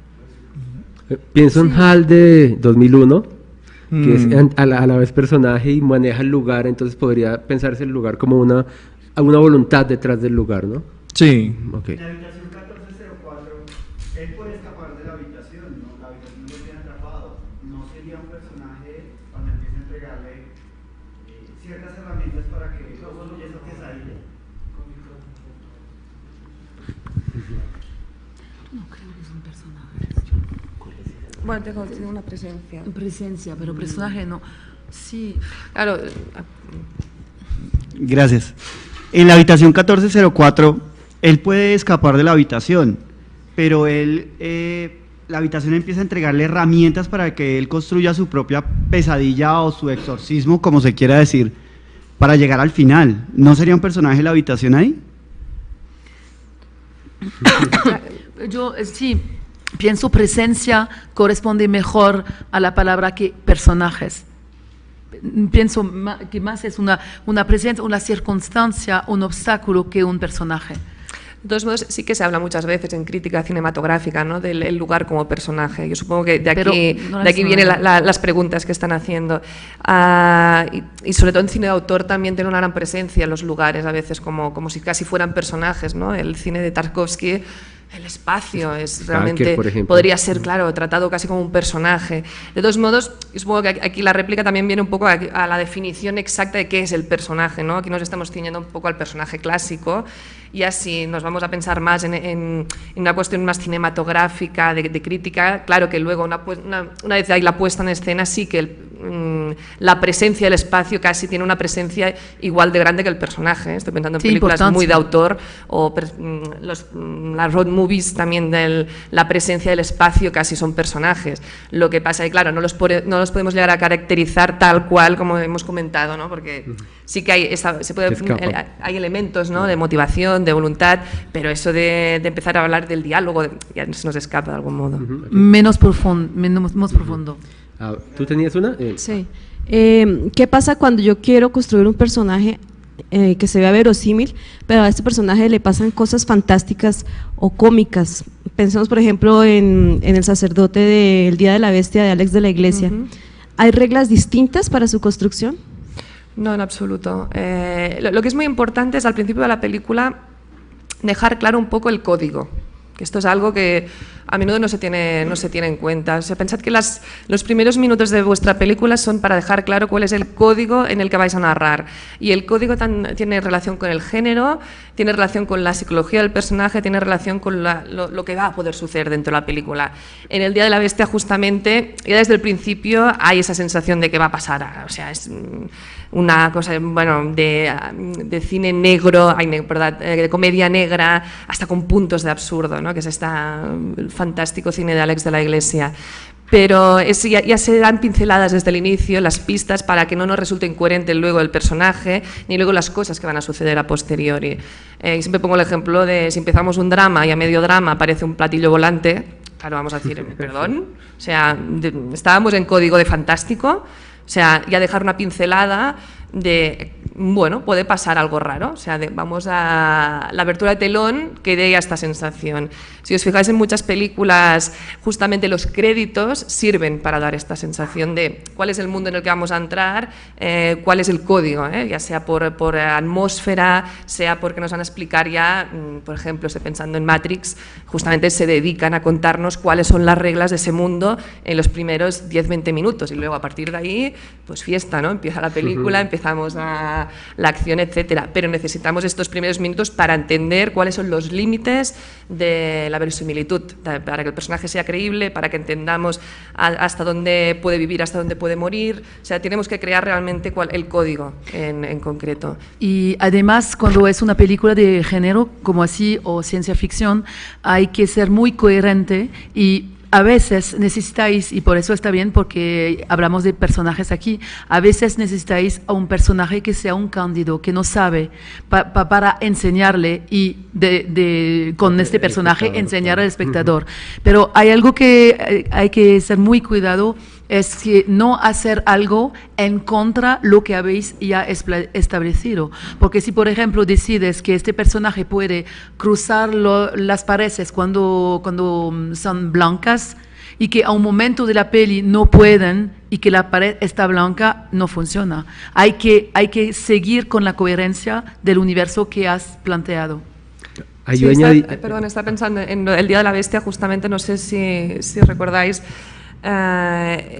Pienso en HAL de 2001, que es a la vez personaje y maneja el lugar, entonces podría pensarse el lugar como una voluntad detrás del lugar, ¿no? Sí. Ok. En la habitación 1404, él puede escapar de la habitación, ¿no? La habitación no lo tiene atrapado. No sería un personaje cuando empieza a entregarle ciertas herramientas para que eso que se aísle. No creo que es un personaje. Bueno, tiene una presencia. Presencia, pero personaje no. Sí. Claro, Gracias. En la habitación 1404, él puede escapar de la habitación, pero la habitación empieza a entregarle herramientas para que él construya su propia pesadilla o su exorcismo, como se quiera decir, para llegar al final. ¿No sería un personaje la habitación ahí? Yo sí, pienso presencia corresponde mejor a la palabra que personajes. Pienso que más es una presencia, una circunstancia, un obstáculo que un personaje. De todos modos, sí que se habla muchas veces en crítica cinematográfica, ¿no?, del lugar como personaje. Yo supongo que de aquí vienen las preguntas que están haciendo. Y sobre todo en cine de autor también tiene una gran presencia en los lugares, a veces como si casi fueran personajes, ¿no? El cine de Tarkovsky, el espacio es realmente, podría ser, claro, tratado casi como un personaje. De todos modos, yo supongo que aquí la réplica también viene un poco a la definición exacta de qué es el personaje, ¿no? Aquí nos estamos ciñendo un poco al personaje clásico, y así nos vamos a pensar más en una cuestión más cinematográfica, de crítica. Claro que luego, una vez hay la puesta en escena, sí que la presencia del espacio casi tiene una presencia igual de grande que el personaje. Estoy pensando en películas muy de autor, o las road movies también, la presencia del espacio casi son personajes. Lo que pasa es que, claro, no los podemos llegar a caracterizar tal cual como hemos comentado, ¿no? Porque sí que hay elementos, ¿no?, de motivación, de voluntad, pero eso de empezar a hablar del diálogo ya se nos escapa de algún modo. Menos profundo. ¿Tú tenías una? Sí. ¿Qué pasa cuando yo quiero construir un personaje que se vea verosímil, pero a este personaje le pasan cosas fantásticas o cómicas? Pensemos, por ejemplo, en El sacerdote del Día de la Bestia de Alex de la Iglesia. ¿Hay reglas distintas para su construcción? No, en absoluto. Lo que es muy importante es, al principio de la película, dejar claro un poco el código, que esto es algo que a menudo no se tiene en cuenta. O sea, pensad que los primeros minutos de vuestra película son para dejar claro cuál es el código en el que vais a narrar. Y el código tiene relación con el género, tiene relación con la psicología del personaje, tiene relación con lo que va a poder suceder dentro de la película. En El Día de la Bestia, justamente, ya desde el principio hay esa sensación de que va a pasar. O sea, es una cosa, bueno, de cine negro, de comedia negra, hasta con puntos de absurdo, ¿no?, que es el fantástico cine de Alex de la Iglesia. Pero ya se dan pinceladas desde el inicio, las pistas, para que no nos resulte incoherente luego el personaje, ni luego las cosas que van a suceder a posteriori. Siempre pongo el ejemplo de si empezamos un drama y a medio drama aparece un platillo volante, claro, vamos a decir, perdón, o sea, estábamos en código de fantástico. O sea, ya dejar una pincelada de, bueno, puede pasar algo raro. O sea, vamos a la abertura de telón que dé esta sensación. Si os fijáis en muchas películas, justamente los créditos sirven para dar esta sensación de cuál es el mundo en el que vamos a entrar, cuál es el código, ya sea por atmósfera, sea porque nos van a explicar ya, por ejemplo, estoy pensando en Matrix, justamente se dedican a contarnos cuáles son las reglas de ese mundo en los primeros 10-20 minutos, y luego a partir de ahí, pues fiesta, ¿no? Empieza la película, empezamos la acción, etcétera. Pero necesitamos estos primeros minutos para entender cuáles son los límites de la verosimilitud, para que el personaje sea creíble, para que entendamos hasta dónde puede vivir, hasta dónde puede morir. O sea, tenemos que crear realmente el código en concreto. Y además, cuando es una película de género, como así, o ciencia ficción, hay que ser muy coherente, y a veces necesitáis, y por eso está bien porque hablamos de personajes aquí, a veces necesitáis a un personaje que sea un cándido, que no sabe, para enseñarle, y con este personaje enseñar al espectador. Pero hay algo que hay que ser muy cuidado, es que no hacer algo en contra lo que habéis ya establecido. Porque si, por ejemplo, decides que este personaje puede cruzar las paredes cuando son blancas, y que a un momento de la peli no pueden, y que la pared está blanca, no funciona. Hay que seguir con la coherencia del universo que has planteado. Sí, está pensando en El Día de la Bestia, justamente, no sé si recordáis.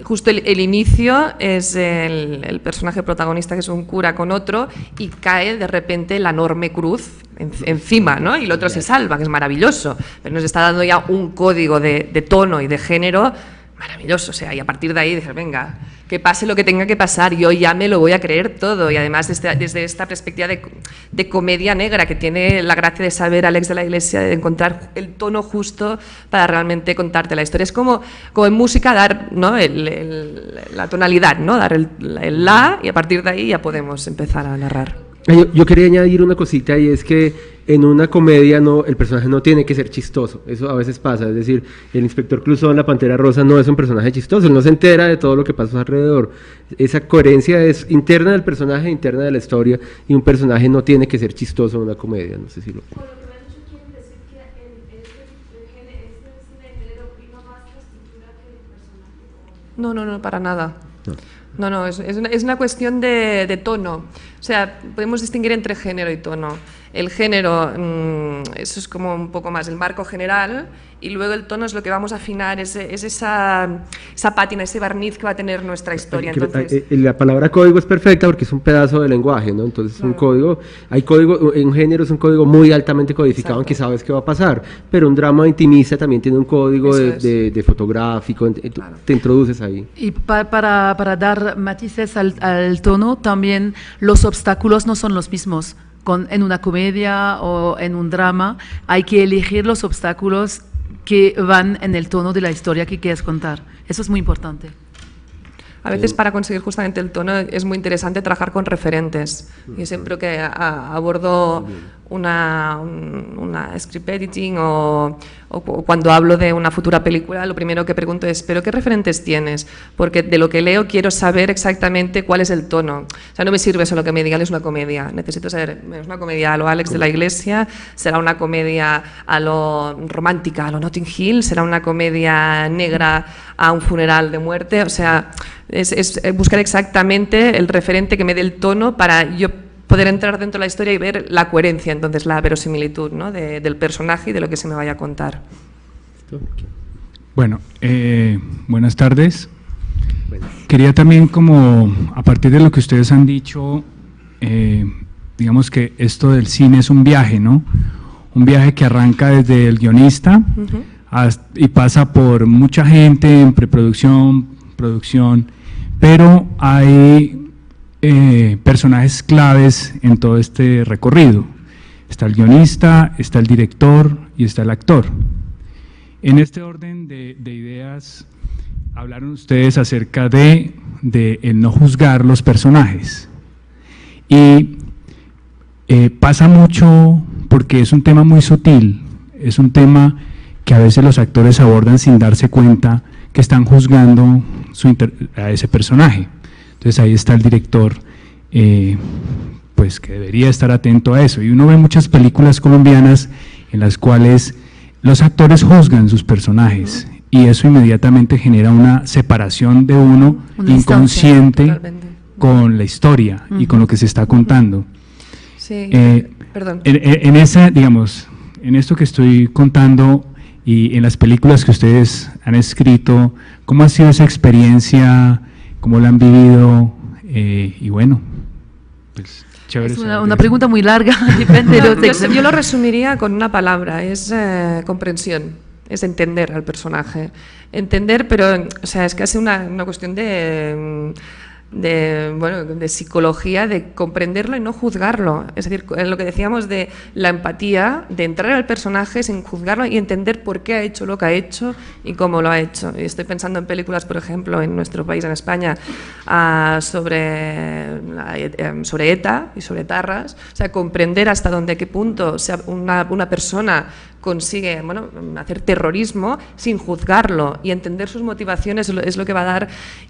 Justo el inicio es el personaje protagonista, que es un cura con otro, y cae de repente la enorme cruz encima, ¿no? Y el otro se salva, que es maravilloso, pero nos está dando ya un código de tono y de género maravilloso. O sea, y a partir de ahí dices, venga, que pase lo que tenga que pasar, yo ya me lo voy a creer todo, y además desde esta perspectiva de comedia negra, que tiene la gracia de saber Alex de la Iglesia, de encontrar el tono justo para realmente contarte la historia. Es como en música dar, ¿no?, la tonalidad, ¿no?, dar el la, y a partir de ahí ya podemos empezar a narrar. Yo quería añadir una cosita, y es que en una comedia el personaje no tiene que ser chistoso. Eso a veces pasa, es decir, el inspector Clouseau en La Pantera Rosa no es un personaje chistoso, él no se entera de todo lo que pasa alrededor. Esa coherencia es interna del personaje, interna de la historia, y un personaje no tiene que ser chistoso en una comedia. No sé si lo... No, para nada. No, es una cuestión de tono. O sea, podemos distinguir entre género y tono. El género, eso es como un poco más el marco general, y luego el tono es lo que vamos a afinar, es esa pátina, ese barniz que va a tener nuestra historia. Entonces, la palabra código es perfecta porque es un pedazo de lenguaje, ¿no? Entonces, claro, un código, en género es un código muy altamente codificado, en que sabes qué va a pasar, pero un drama intimista también tiene un código de fotográfico, claro, te introduces ahí. Y para dar matices al tono, también los obstáculos no son los mismos. En una comedia o en un drama hay que elegir los obstáculos que van en el tono de la historia que quieres contar. Eso es muy importante. A veces para conseguir justamente el tono es muy interesante trabajar con referentes. Yo siempre que abordo una script editing o cuando hablo de una futura película, lo primero que pregunto es, ¿pero qué referentes tienes? Porque de lo que leo quiero saber exactamente cuál es el tono. O sea, no me sirve solo que me digan es una comedia. Necesito saber, ¿es una comedia a lo Alex de la Iglesia? ¿Será una comedia a lo romántica, a lo Notting Hill? ¿Será una comedia negra a un funeral de muerte? O sea, es buscar exactamente el referente que me dé el tono para yo poder entrar dentro de la historia y ver la coherencia, entonces la verosimilitud, ¿no?, del personaje y de lo que se me vaya a contar. Bueno, buenas tardes. Quería también, como a partir de lo que ustedes han dicho, digamos que esto del cine es un viaje, ¿no? Un viaje que arranca desde el guionista y pasa por mucha gente en preproducción, producción, pero hay personajes claves en todo este recorrido. Está el guionista, está el director y está el actor. En este orden de ideas, hablaron ustedes acerca de el no juzgar los personajes. Y pasa mucho porque es un tema muy sutil, es un tema que a veces los actores abordan sin darse cuenta que están juzgando a ese personaje. Entonces ahí está el director, pues que debería estar atento a eso. Y uno ve muchas películas colombianas en las cuales los actores juzgan sus personajes y eso inmediatamente genera una separación de uno inconsciente con la historia y con lo que se está contando. Sí, perdón. En esa, digamos, en esto que estoy contando y en las películas que ustedes han escrito, ¿cómo ha sido esa experiencia? ¿Cómo la han vivido? Y bueno, pues chévere. Es una pregunta muy larga, depende de los textos. Yo lo resumiría con una palabra, es comprensión, es entender al personaje. Entender, pero o sea, es casi una cuestión de psicología, de comprenderlo y no juzgarlo. Es decir, lo que decíamos de la empatía, de entrar al personaje sin juzgarlo y entender por qué ha hecho lo que ha hecho y cómo lo ha hecho. Y estoy pensando en películas, por ejemplo, en nuestro país, en España, sobre ETA y sobre etarras. O sea, comprender hasta qué punto una persona consigue hacer terrorismo sin juzgarlo y entender sus motivaciones es lo que va a dar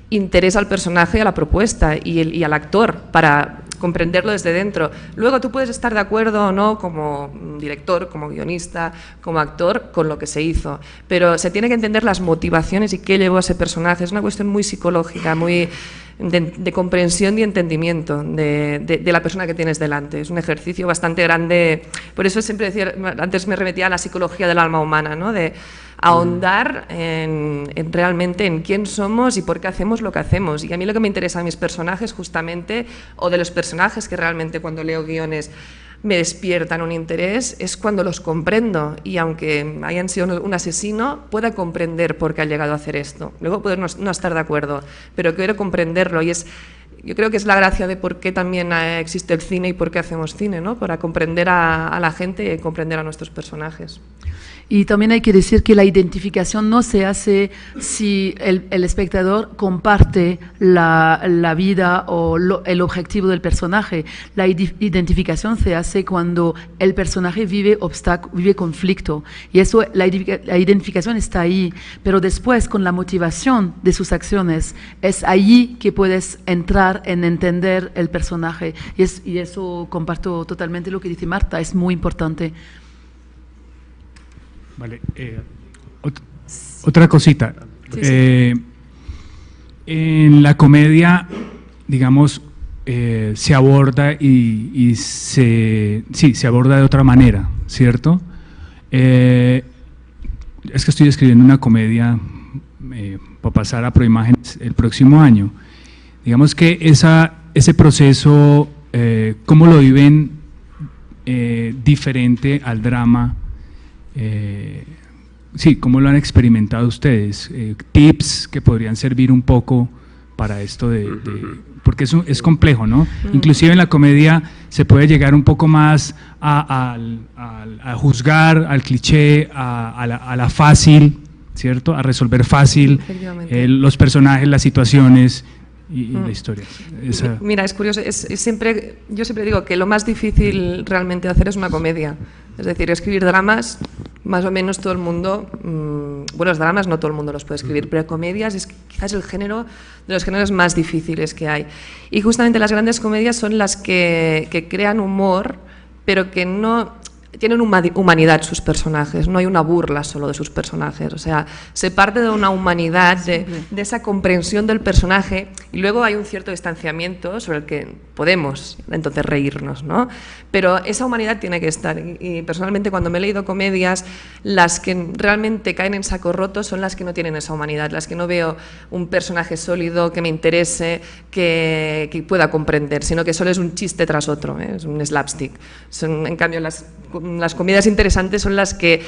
interés al personaje y a la propuesta y al actor para comprenderlo desde dentro. Luego tú puedes estar de acuerdo o no como director, como guionista, como actor con lo que se hizo, pero se tiene que entender las motivaciones y qué llevó a ese personaje. Es una cuestión muy psicológica, muy de comprensión y entendimiento de la persona que tienes delante. Es un ejercicio bastante grande, por eso siempre decía, antes me remetía a la psicología del alma humana, ¿no?, de ahondar realmente en quién somos y por qué hacemos lo que hacemos. Y a mí lo que me interesa a mis personajes justamente, o de los personajes que realmente cuando leo guiones me despiertan un interés es cuando los comprendo y aunque hayan sido un asesino, pueda comprender por qué ha llegado a hacer esto. Luego poder no estar de acuerdo, pero quiero comprenderlo y yo creo que es la gracia de por qué también existe el cine y por qué hacemos cine, ¿no? Para comprender a la gente y comprender a nuestros personajes. Y también hay que decir que la identificación no se hace si el espectador comparte la vida o el objetivo del personaje. La identificación se hace cuando el personaje vive conflicto. Y eso, la identificación está ahí. Pero después, con la motivación de sus acciones, es allí que puedes entrar en entender el personaje. Y eso comparto totalmente lo que dice Marta, es muy importante. Vale, otra cosita. Sí. En la comedia, digamos, se aborda se aborda de otra manera, ¿cierto? Es que estoy escribiendo una comedia para pasar a Proimágenes el próximo año. Digamos que ese proceso, ¿cómo lo viven diferente al drama? Sí, ¿cómo lo han experimentado ustedes? Tips que podrían servir un poco para esto porque es complejo, ¿no? Inclusive en la comedia se puede llegar un poco más a juzgar, al cliché, a la fácil, ¿cierto? A resolver fácil los personajes, las situaciones y la historia. Mira, es curioso, yo siempre digo que lo más difícil realmente de hacer es una comedia. Es decir, escribir dramas, más o menos todo el mundo, los dramas no todo el mundo los puede escribir, pero comedias es quizás el género de los géneros más difíciles que hay. Y justamente las grandes comedias son las que crean humor, pero que no tienen humanidad sus personajes, no hay una burla solo de sus personajes, o sea, se parte de una humanidad, de esa comprensión del personaje y luego hay un cierto distanciamiento sobre el que podemos entonces reírnos, ¿no? Pero esa humanidad tiene que estar y personalmente cuando me he leído comedias, las que realmente caen en saco roto son las que no tienen esa humanidad, las que no veo un personaje sólido que me interese, que pueda comprender, sino que solo es un chiste tras otro, es un slapstick. En cambio, las comedias interesantes son las que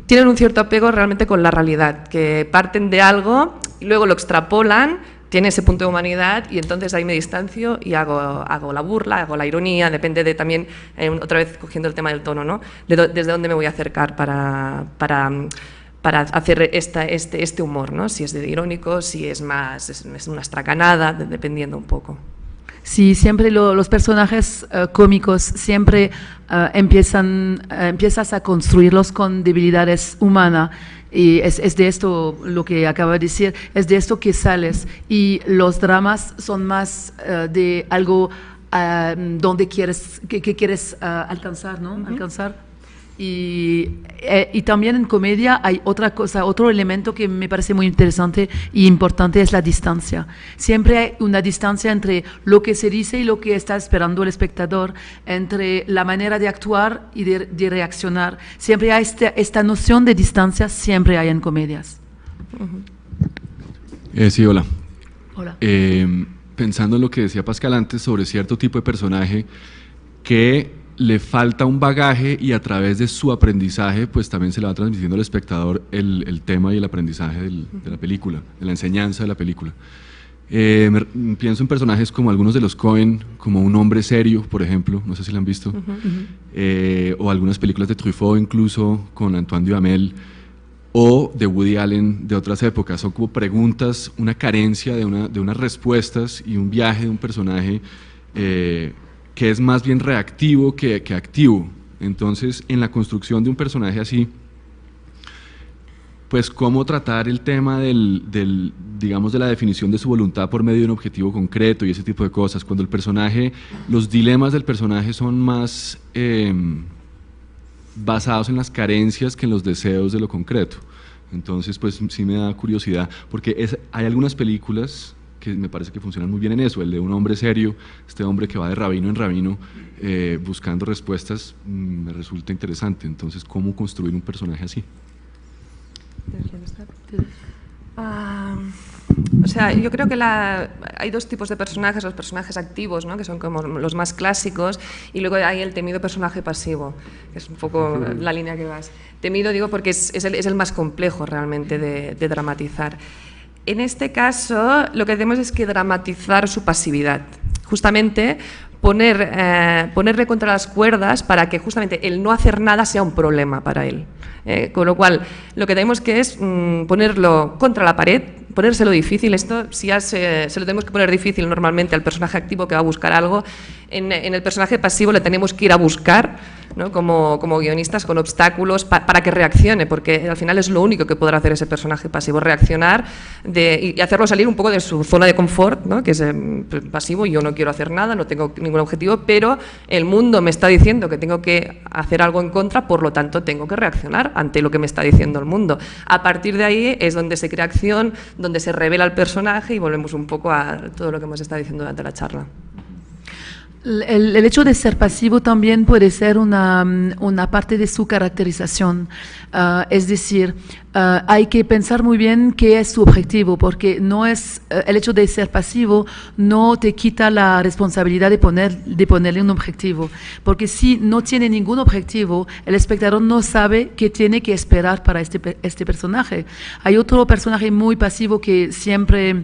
tienen un cierto apego realmente con la realidad, que parten de algo y luego lo extrapolan, tiene ese punto de humanidad y entonces ahí me distancio y hago la burla, hago la ironía, depende de también, otra vez cogiendo el tema del tono, ¿no? Desde dónde me voy a acercar para hacer este humor, ¿no? Si es de irónico, si es una estracanada, dependiendo un poco. Sí, siempre los personajes cómicos siempre empiezas a construirlos con debilidades humanas y es de esto lo que acabo de decir, es de esto que sales y los dramas son más de algo donde que quieres alcanzar, ¿no? Alcanzar. Y también en comedia hay otra cosa, otro elemento que me parece muy interesante y importante es la distancia. Siempre hay una distancia entre lo que se dice y lo que está esperando el espectador, entre la manera de actuar y de reaccionar. Siempre hay esta noción de distancia, siempre hay en comedias. Sí, hola. Hola. Pensando en lo que decía Pascal antes sobre cierto tipo de personaje que le falta un bagaje y a través de su aprendizaje pues también se le va transmitiendo al espectador el tema y el aprendizaje de la película, de la enseñanza de la película. Pienso en personajes como algunos de los Coen, como Un hombre serio, por ejemplo, no sé si la han visto, o algunas películas de Truffaut incluso, con Antoine Duhamel, o de Woody Allen de otras épocas. Son como preguntas, una carencia de unas respuestas y un viaje de un personaje que es más bien reactivo que activo. Entonces, en la construcción de un personaje así, pues cómo tratar el tema digamos, de la definición de su voluntad por medio de un objetivo concreto y ese tipo de cosas, cuando el personaje, los dilemas del personaje son más basados en las carencias que en los deseos de lo concreto. Entonces, pues sí me da curiosidad, porque hay algunas películas que me parece que funcionan muy bien en eso, el de Un hombre serio, este hombre que va de rabino en rabino buscando respuestas, me resulta interesante. Entonces, ¿cómo construir un personaje así? O sea, yo creo que hay dos tipos de personajes, los personajes activos, ¿no?, que son como los más clásicos, y luego hay el temido personaje pasivo, que es un poco la línea que vas. Temido, digo, porque es el más complejo realmente de dramatizar. En este caso, lo que hacemos es que dramatizar su pasividad. Justamente ponerle contra las cuerdas para que justamente el no hacer nada sea un problema para él. Con lo cual, lo que tenemos que es ponerlo contra la pared, ponérselo difícil. Esto, si ya se lo tenemos que poner difícil normalmente al personaje activo que va a buscar algo, en el personaje pasivo le tenemos que ir a buscar, ¿no?, como guionistas, con obstáculos para que reaccione, porque al final es lo único que podrá hacer ese personaje pasivo, reaccionar y hacerlo salir un poco de su zona de confort, ¿no?, que es pasivo. Yo no quiero hacer nada, no tengo ningún objetivo, pero el mundo me está diciendo que tengo que hacer algo en contra, por lo tanto tengo que reaccionar ante lo que me está diciendo el mundo. A partir de ahí es donde se crea acción, donde se revela el personaje, y volvemos un poco a todo lo que hemos estado diciendo durante la charla. El hecho de ser pasivo también puede ser una parte de su caracterización. Es decir, hay que pensar muy bien qué es su objetivo, porque no es el hecho de ser pasivo no te quita la responsabilidad de ponerle un objetivo, porque si no tiene ningún objetivo, el espectador no sabe qué tiene que esperar para este personaje. Hay otro personaje muy pasivo que siempre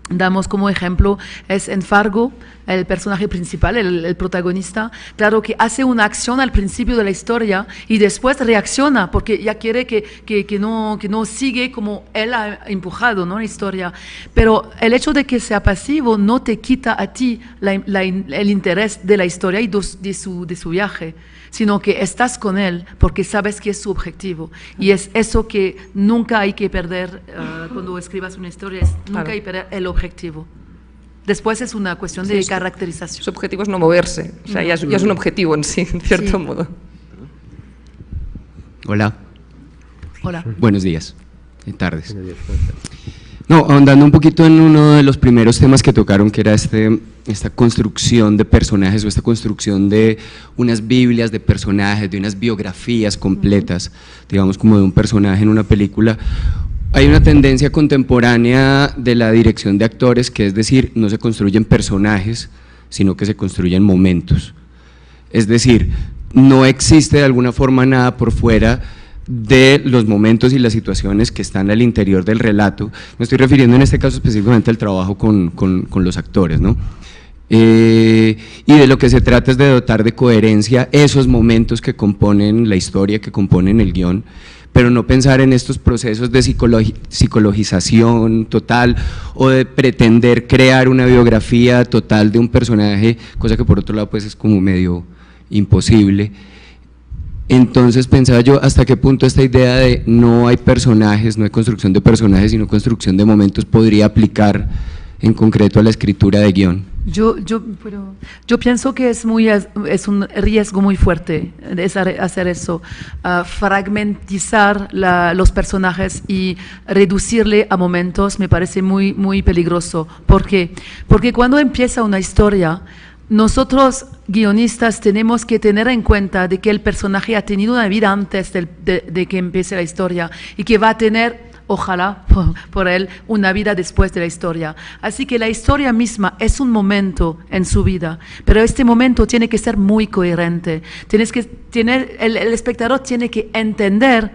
damos como ejemplo, es en Fargo, el personaje principal, el protagonista. Claro que hace una acción al principio de la historia y después reacciona porque ya quiere que no sigue como él ha empujado, ¿no?, la historia. Pero el hecho de que sea pasivo no te quita a ti el interés de la historia y de su viaje, sino que estás con él porque sabes que es su objetivo. Y es eso que nunca hay que perder cuando escribas una historia, nunca hay que perder el objetivo. Después es una cuestión de caracterización. Su objetivo es no moverse, o sea, ya es un objetivo en sí, en cierto modo. Hola. Hola. Buenos días, tardes. No, ahondando un poquito en uno de los primeros temas que tocaron, que era esta construcción de personajes o esta construcción de unas biblias de personajes, de unas biografías completas, digamos como de un personaje en una película. Hay una tendencia contemporánea de la dirección de actores, que es decir, no se construyen personajes, sino que se construyen momentos. Es decir, no existe de alguna forma nada por fuera de los momentos y las situaciones que están al interior del relato. Me estoy refiriendo en este caso específicamente al trabajo con los actores, ¿no? Y de lo que se trata es de dotar de coherencia esos momentos que componen la historia, que componen el guión, pero no pensar en estos procesos de psicologización total o de pretender crear una biografía total de un personaje, cosa que por otro lado pues es como medio imposible. Entonces pensaba yo hasta qué punto esta idea de no hay personajes, no hay construcción de personajes, sino construcción de momentos podría aplicar en concreto a la escritura de guión. Yo pienso que es un riesgo muy fuerte hacer eso, fragmentizar los personajes y reducirle a momentos me parece muy, muy peligroso. ¿Por qué? Porque cuando empieza una historia, nosotros guionistas tenemos que tener en cuenta de que el personaje ha tenido una vida antes de que empiece la historia y que va a tener, ojalá por él, una vida después de la historia. Así que la historia misma es un momento en su vida, pero este momento tiene que ser muy coherente. El espectador tiene que entender,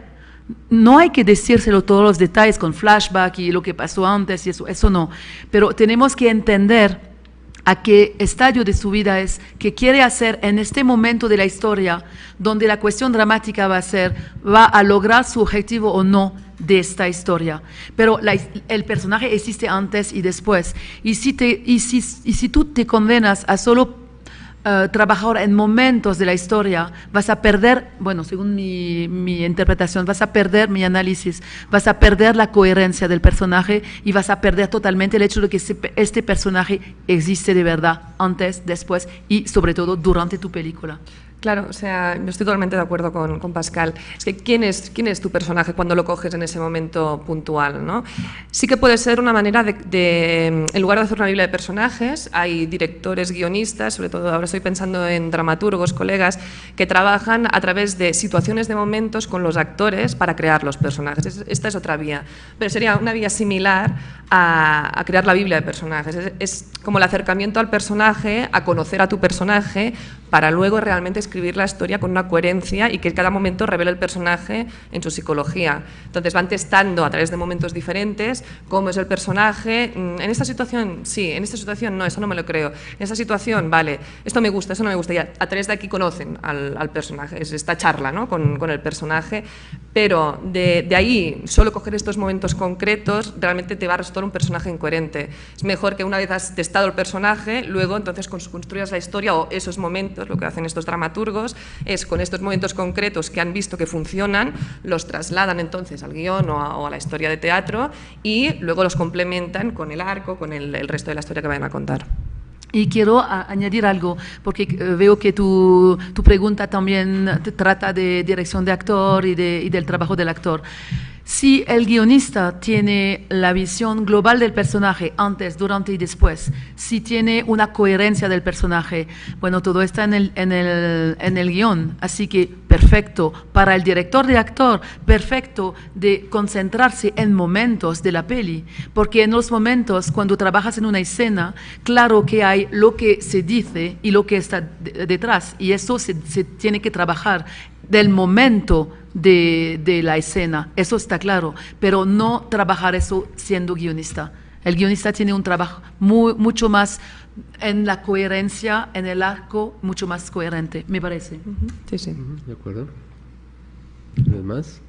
no hay que decírselo todos los detalles con flashback y lo que pasó antes y eso no, pero tenemos que entender a qué estadio de su vida es, qué quiere hacer en este momento de la historia, donde la cuestión dramática va a lograr su objetivo o no de esta historia. Pero el personaje existe antes y después. Y si tú te condenas a solo trabajar en momentos de la historia, vas a perder, bueno, según mi interpretación, vas a perder mi análisis, vas a perder la coherencia del personaje y vas a perder totalmente el hecho de que este personaje existe de verdad antes, después y sobre todo durante tu película. Claro, o sea, yo estoy totalmente de acuerdo con Pascal. Es que ¿quién es tu personaje cuando lo coges en ese momento puntual, ¿no? Sí que puede ser una manera en lugar de hacer una biblia de personajes, hay directores, guionistas, sobre todo ahora estoy pensando en dramaturgos, colegas, que trabajan a través de situaciones de momentos con los actores para crear los personajes. Esta es otra vía, pero sería una vía similar a crear la biblia de personajes. Es como el acercamiento al personaje, a conocer a tu personaje, para luego realmente escribir la historia con una coherencia y que cada momento revele el personaje en su psicología. Entonces van testando a través de momentos diferentes cómo es el personaje. En esta situación, sí, en esta situación no, eso no me lo creo. En esta situación, vale, esto me gusta, eso no me gusta. Y a través de aquí conocen al personaje, es esta charla, ¿no?, con el personaje. Pero de ahí, solo coger estos momentos concretos, realmente te va a resultar un personaje incoherente. Es mejor que una vez has testado el personaje, luego entonces construyas la historia o esos momentos, lo que hacen estos dramaturgos, es con estos momentos concretos que han visto que funcionan, los trasladan entonces al guión o a la historia de teatro y luego los complementan con el arco, con el resto de la historia que vayan a contar. Y quiero añadir algo, porque veo que tu pregunta también trata de dirección de actor y del trabajo del actor. Si el guionista tiene la visión global del personaje antes, durante y después, si tiene una coherencia del personaje, bueno, todo está en el guión, así que perfecto. Para el director de actor, perfecto de concentrarse en momentos de la peli, porque en los momentos, cuando trabajas en una escena, claro que hay lo que se dice y lo que está detrás, y eso se tiene que trabajar del momento de la escena, eso está claro, pero no trabajar eso siendo guionista. El guionista tiene un trabajo mucho más en la coherencia, en el arco, mucho más coherente, me parece. Sí, sí. De acuerdo. ¿Los más?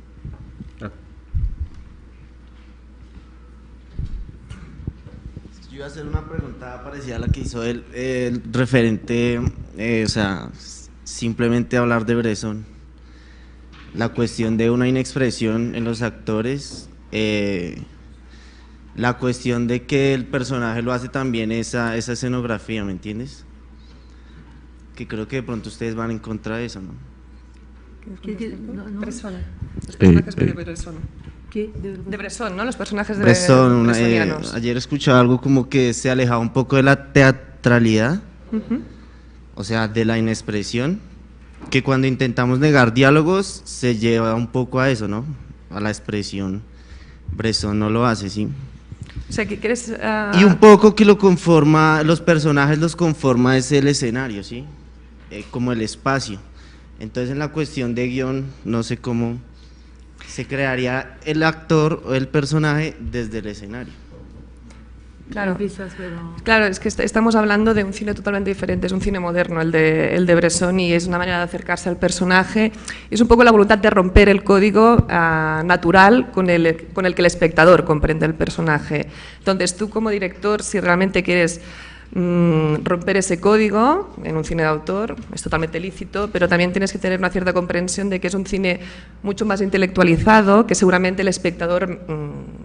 Yo iba a hacer una pregunta parecida a la que hizo el referente, o sea, simplemente hablar de Bresson. La cuestión de una inexpresión en los actores, la cuestión de que el personaje lo hace también esa escenografía, ¿me entiendes? Que creo que de pronto ustedes van en contra de eso, ¿no? Bresson. Los personajes de Bresson. ¿Qué? De Bresson, ¿no? Los personajes de Bresson. bressonianos. Ayer escuchaba algo como que se alejaba un poco de la teatralidad, o sea, de la inexpresión, que cuando intentamos negar diálogos se lleva un poco a eso, ¿no? A la expresión. Bresson no lo hace, ¿sí? O sea, que quieres... Y un poco que lo conforma, los personajes los conforma es el escenario, ¿sí? Como el espacio. Entonces en la cuestión de guión, no sé cómo se crearía el actor o el personaje desde el escenario. Claro, claro, es que estamos hablando de un cine totalmente diferente, es un cine moderno el de Bresson y es una manera de acercarse al personaje, es un poco la voluntad de romper el código natural con el que el espectador comprende el personaje. Entonces tú como director, si realmente quieres romper ese código en un cine de autor, es totalmente lícito, pero también tienes que tener una cierta comprensión de que es un cine mucho más intelectualizado, que seguramente el espectador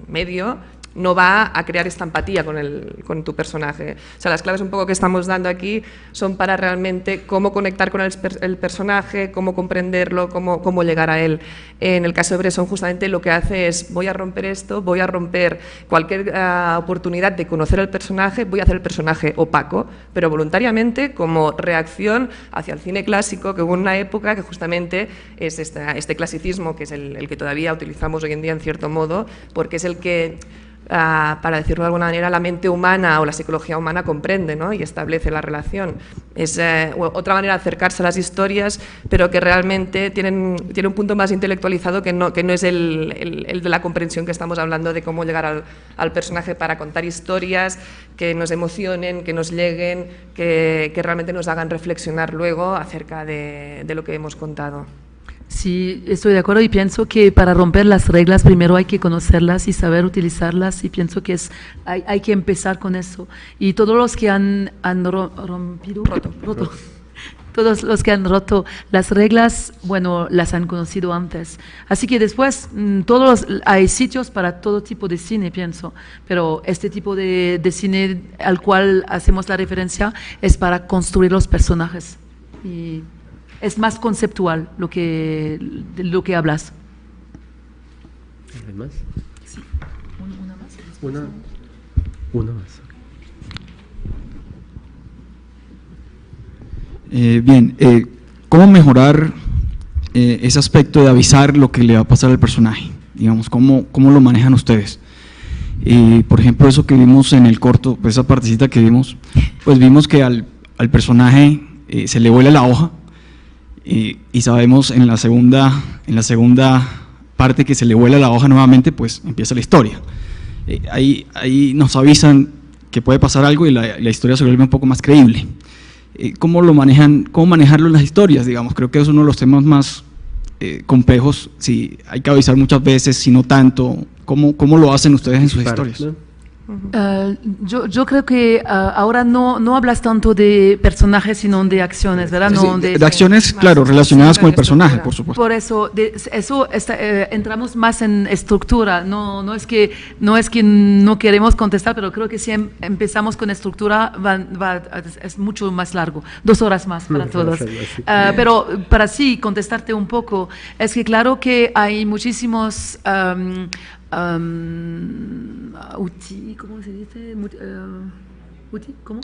medio no va a crear esta empatía con tu personaje. O sea, las claves un poco que estamos dando aquí son para realmente cómo conectar con el personaje, cómo comprenderlo, cómo llegar a él. En el caso de Bresson, justamente lo que hace es, voy a romper esto, voy a romper cualquier oportunidad de conocer al personaje, voy a hacer el personaje opaco, pero voluntariamente como reacción hacia el cine clásico, que hubo una época que justamente es este clasicismo, que es el que todavía utilizamos hoy en día en cierto modo, porque es el que... para decirlo de alguna manera, la mente humana o la psicología humana comprende, ¿no? Y establece la relación. Es otra manera de acercarse a las historias, pero que realmente tiene un punto más intelectualizado que no es el de la comprensión que estamos hablando de cómo llegar al personaje para contar historias que nos emocionen, que nos lleguen, que realmente nos hagan reflexionar luego acerca de lo que hemos contado. Sí, estoy de acuerdo y pienso que para romper las reglas primero hay que conocerlas y saber utilizarlas y pienso que hay que empezar con eso. Y todos los que han roto. Todos los que han roto las reglas, bueno, las han conocido antes. Así que después hay sitios para todo tipo de cine, pienso, pero este tipo de cine al cual hacemos la referencia es para construir los personajes. Y es más conceptual de lo que hablas. ¿Hay más? Sí, una más. Una más. Bien, ¿cómo mejorar ese aspecto de avisar lo que le va a pasar al personaje? Digamos, ¿cómo lo manejan ustedes? Por ejemplo, eso que vimos en el corto, pues esa partecita que vimos, pues vimos que al personaje se le vuela la hoja y sabemos en la segunda parte que se le vuela la hoja nuevamente, pues empieza la historia. Ahí nos avisan que puede pasar algo y la historia se vuelve un poco más creíble. ¿Cómo manejarlo en las historias? Digamos, creo que es uno de los temas más complejos, si hay que avisar muchas veces, si no tanto. ¿Cómo lo hacen ustedes en sus historias? Yo creo que ahora no hablas tanto de personajes, sino de acciones, ¿verdad? No, de acciones, claro, relacionadas con el personaje, por supuesto. Por eso, entramos más en estructura. No es que no queremos contestar, pero creo que si empezamos con estructura es mucho más largo, 2 horas más para todos. Pero para sí contestarte un poco, es que claro que hay muchísimos ¿cómo se dice? ¿Cómo?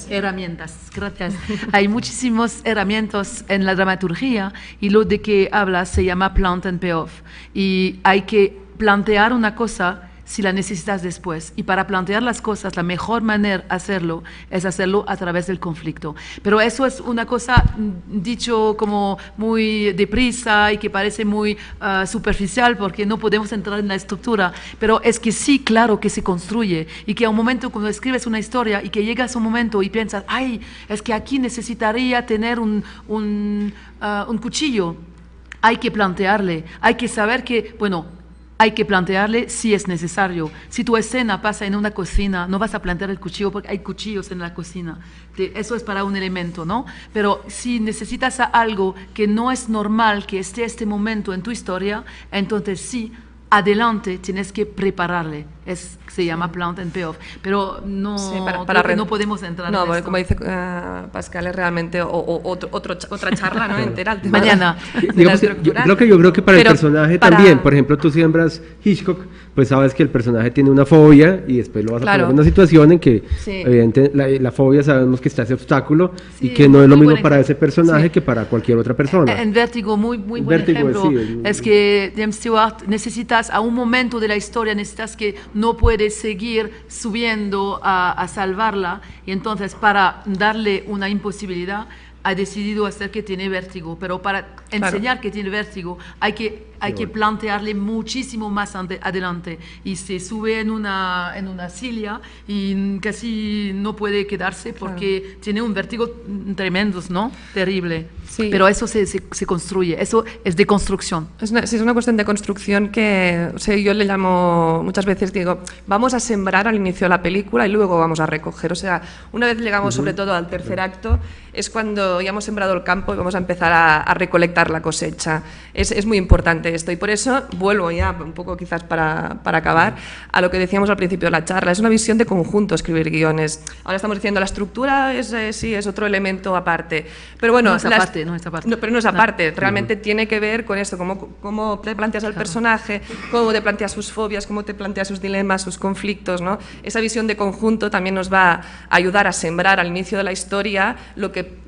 Herramientas, gracias. Hay muchísimas herramientas en la dramaturgia y lo de que hablas se llama plant and payoff. Y hay que plantear una cosa si la necesitas después. Y para plantear las cosas, la mejor manera de hacerlo es hacerlo a través del conflicto. Pero eso es una cosa dicho como muy deprisa y que parece muy superficial porque no podemos entrar en la estructura. Pero es que sí, claro que se construye y que a un momento cuando escribes una historia y que llegas a un momento y piensas, ay, es que aquí necesitaría tener un cuchillo. Hay que plantearle, hay que saber que, hay que plantearle si es necesario. Si tu escena pasa en una cocina, no vas a plantear el cuchillo porque hay cuchillos en la cocina. Eso es para un elemento, ¿no? Pero si necesitas algo que no es normal que esté este momento en tu historia, entonces sí, adelante tienes que prepararle. Se llama plant and payoff, pero no, sí, no podemos entrar en esto. Como dice Pascal, es realmente otra charla, ¿no? Entera. Mañana. Yo creo que para el personaje también, por ejemplo, tú siembras Hitchcock, pues sabes que el personaje tiene una fobia y después lo vas a poner en una situación en que evidentemente la fobia sabemos que está ese obstáculo y que no es lo mismo para ese personaje que para cualquier otra persona. En Vértigo, muy buen ejemplo, es que James Stewart necesitas a un momento de la historia, necesitas que no puedes seguir subiendo a salvarla y entonces para darle una imposibilidad ha decidido hacer que tiene vértigo, pero para enseñar que tiene vértigo hay que plantearle muchísimo más adelante y se sube en una silla y casi no puede quedarse porque tiene un vértigo tremendo, ¿no? Terrible. Sí. Pero eso se construye, eso es de construcción. Es una cuestión de construcción que yo le llamo, muchas veces digo, vamos a sembrar al inicio de la película y luego vamos a recoger. O sea, una vez llegamos sobre todo al tercer acto, es cuando ya hemos sembrado el campo y vamos a empezar a recolectar la cosecha. Es muy importante esto y por eso vuelvo ya un poco quizás para acabar a lo que decíamos al principio de la charla. Es una visión de conjunto escribir guiones. Ahora estamos diciendo la estructura sí es otro elemento aparte, pero bueno, no es aparte. Pero no es aparte, realmente tiene que ver con esto, cómo te planteas al personaje, cómo te planteas sus fobias, cómo te planteas sus dilemas, sus conflictos, ¿no? Esa visión de conjunto también nos va a ayudar a sembrar al inicio de la historia lo que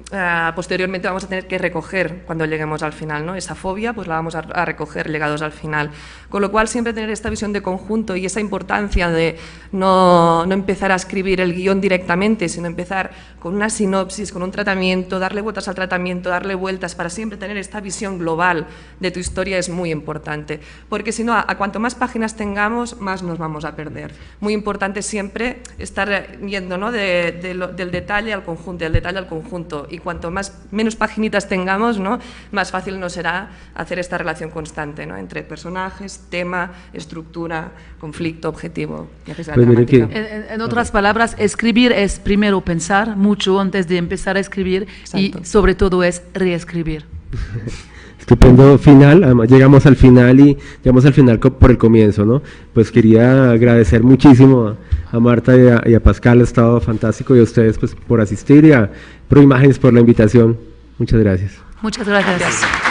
posteriormente vamos a tener que recoger cuando lleguemos al final, ¿no? Esa fobia pues la vamos a recoger llegados al final. Con lo cual siempre tener esta visión de conjunto y esa importancia de no empezar a escribir el guión directamente, sino empezar con una sinopsis, con un tratamiento, darle vueltas al tratamiento, darle vueltas para siempre tener esta visión global de tu historia es muy importante, porque si no, a cuanto más páginas tengamos, más nos vamos a perder. Muy importante siempre estar yendo, ¿no? del detalle al conjunto, del detalle al conjunto, y cuanto menos paginitas tengamos, ¿no? Más fácil nos será hacer esta relación constante, ¿no? Entre personajes, tema, estructura, conflicto, objetivo. Pues en otras palabras, escribir es primero pensar mucho antes de empezar a escribir. Exacto. Y sobre todo es reescribir. Estupendo final, además llegamos al final por el comienzo, ¿no? Pues quería agradecer muchísimo a Marta y a Pascal, ha estado fantástico, y a ustedes pues por asistir, y a Proimágenes por la invitación. Muchas gracias. Muchas gracias.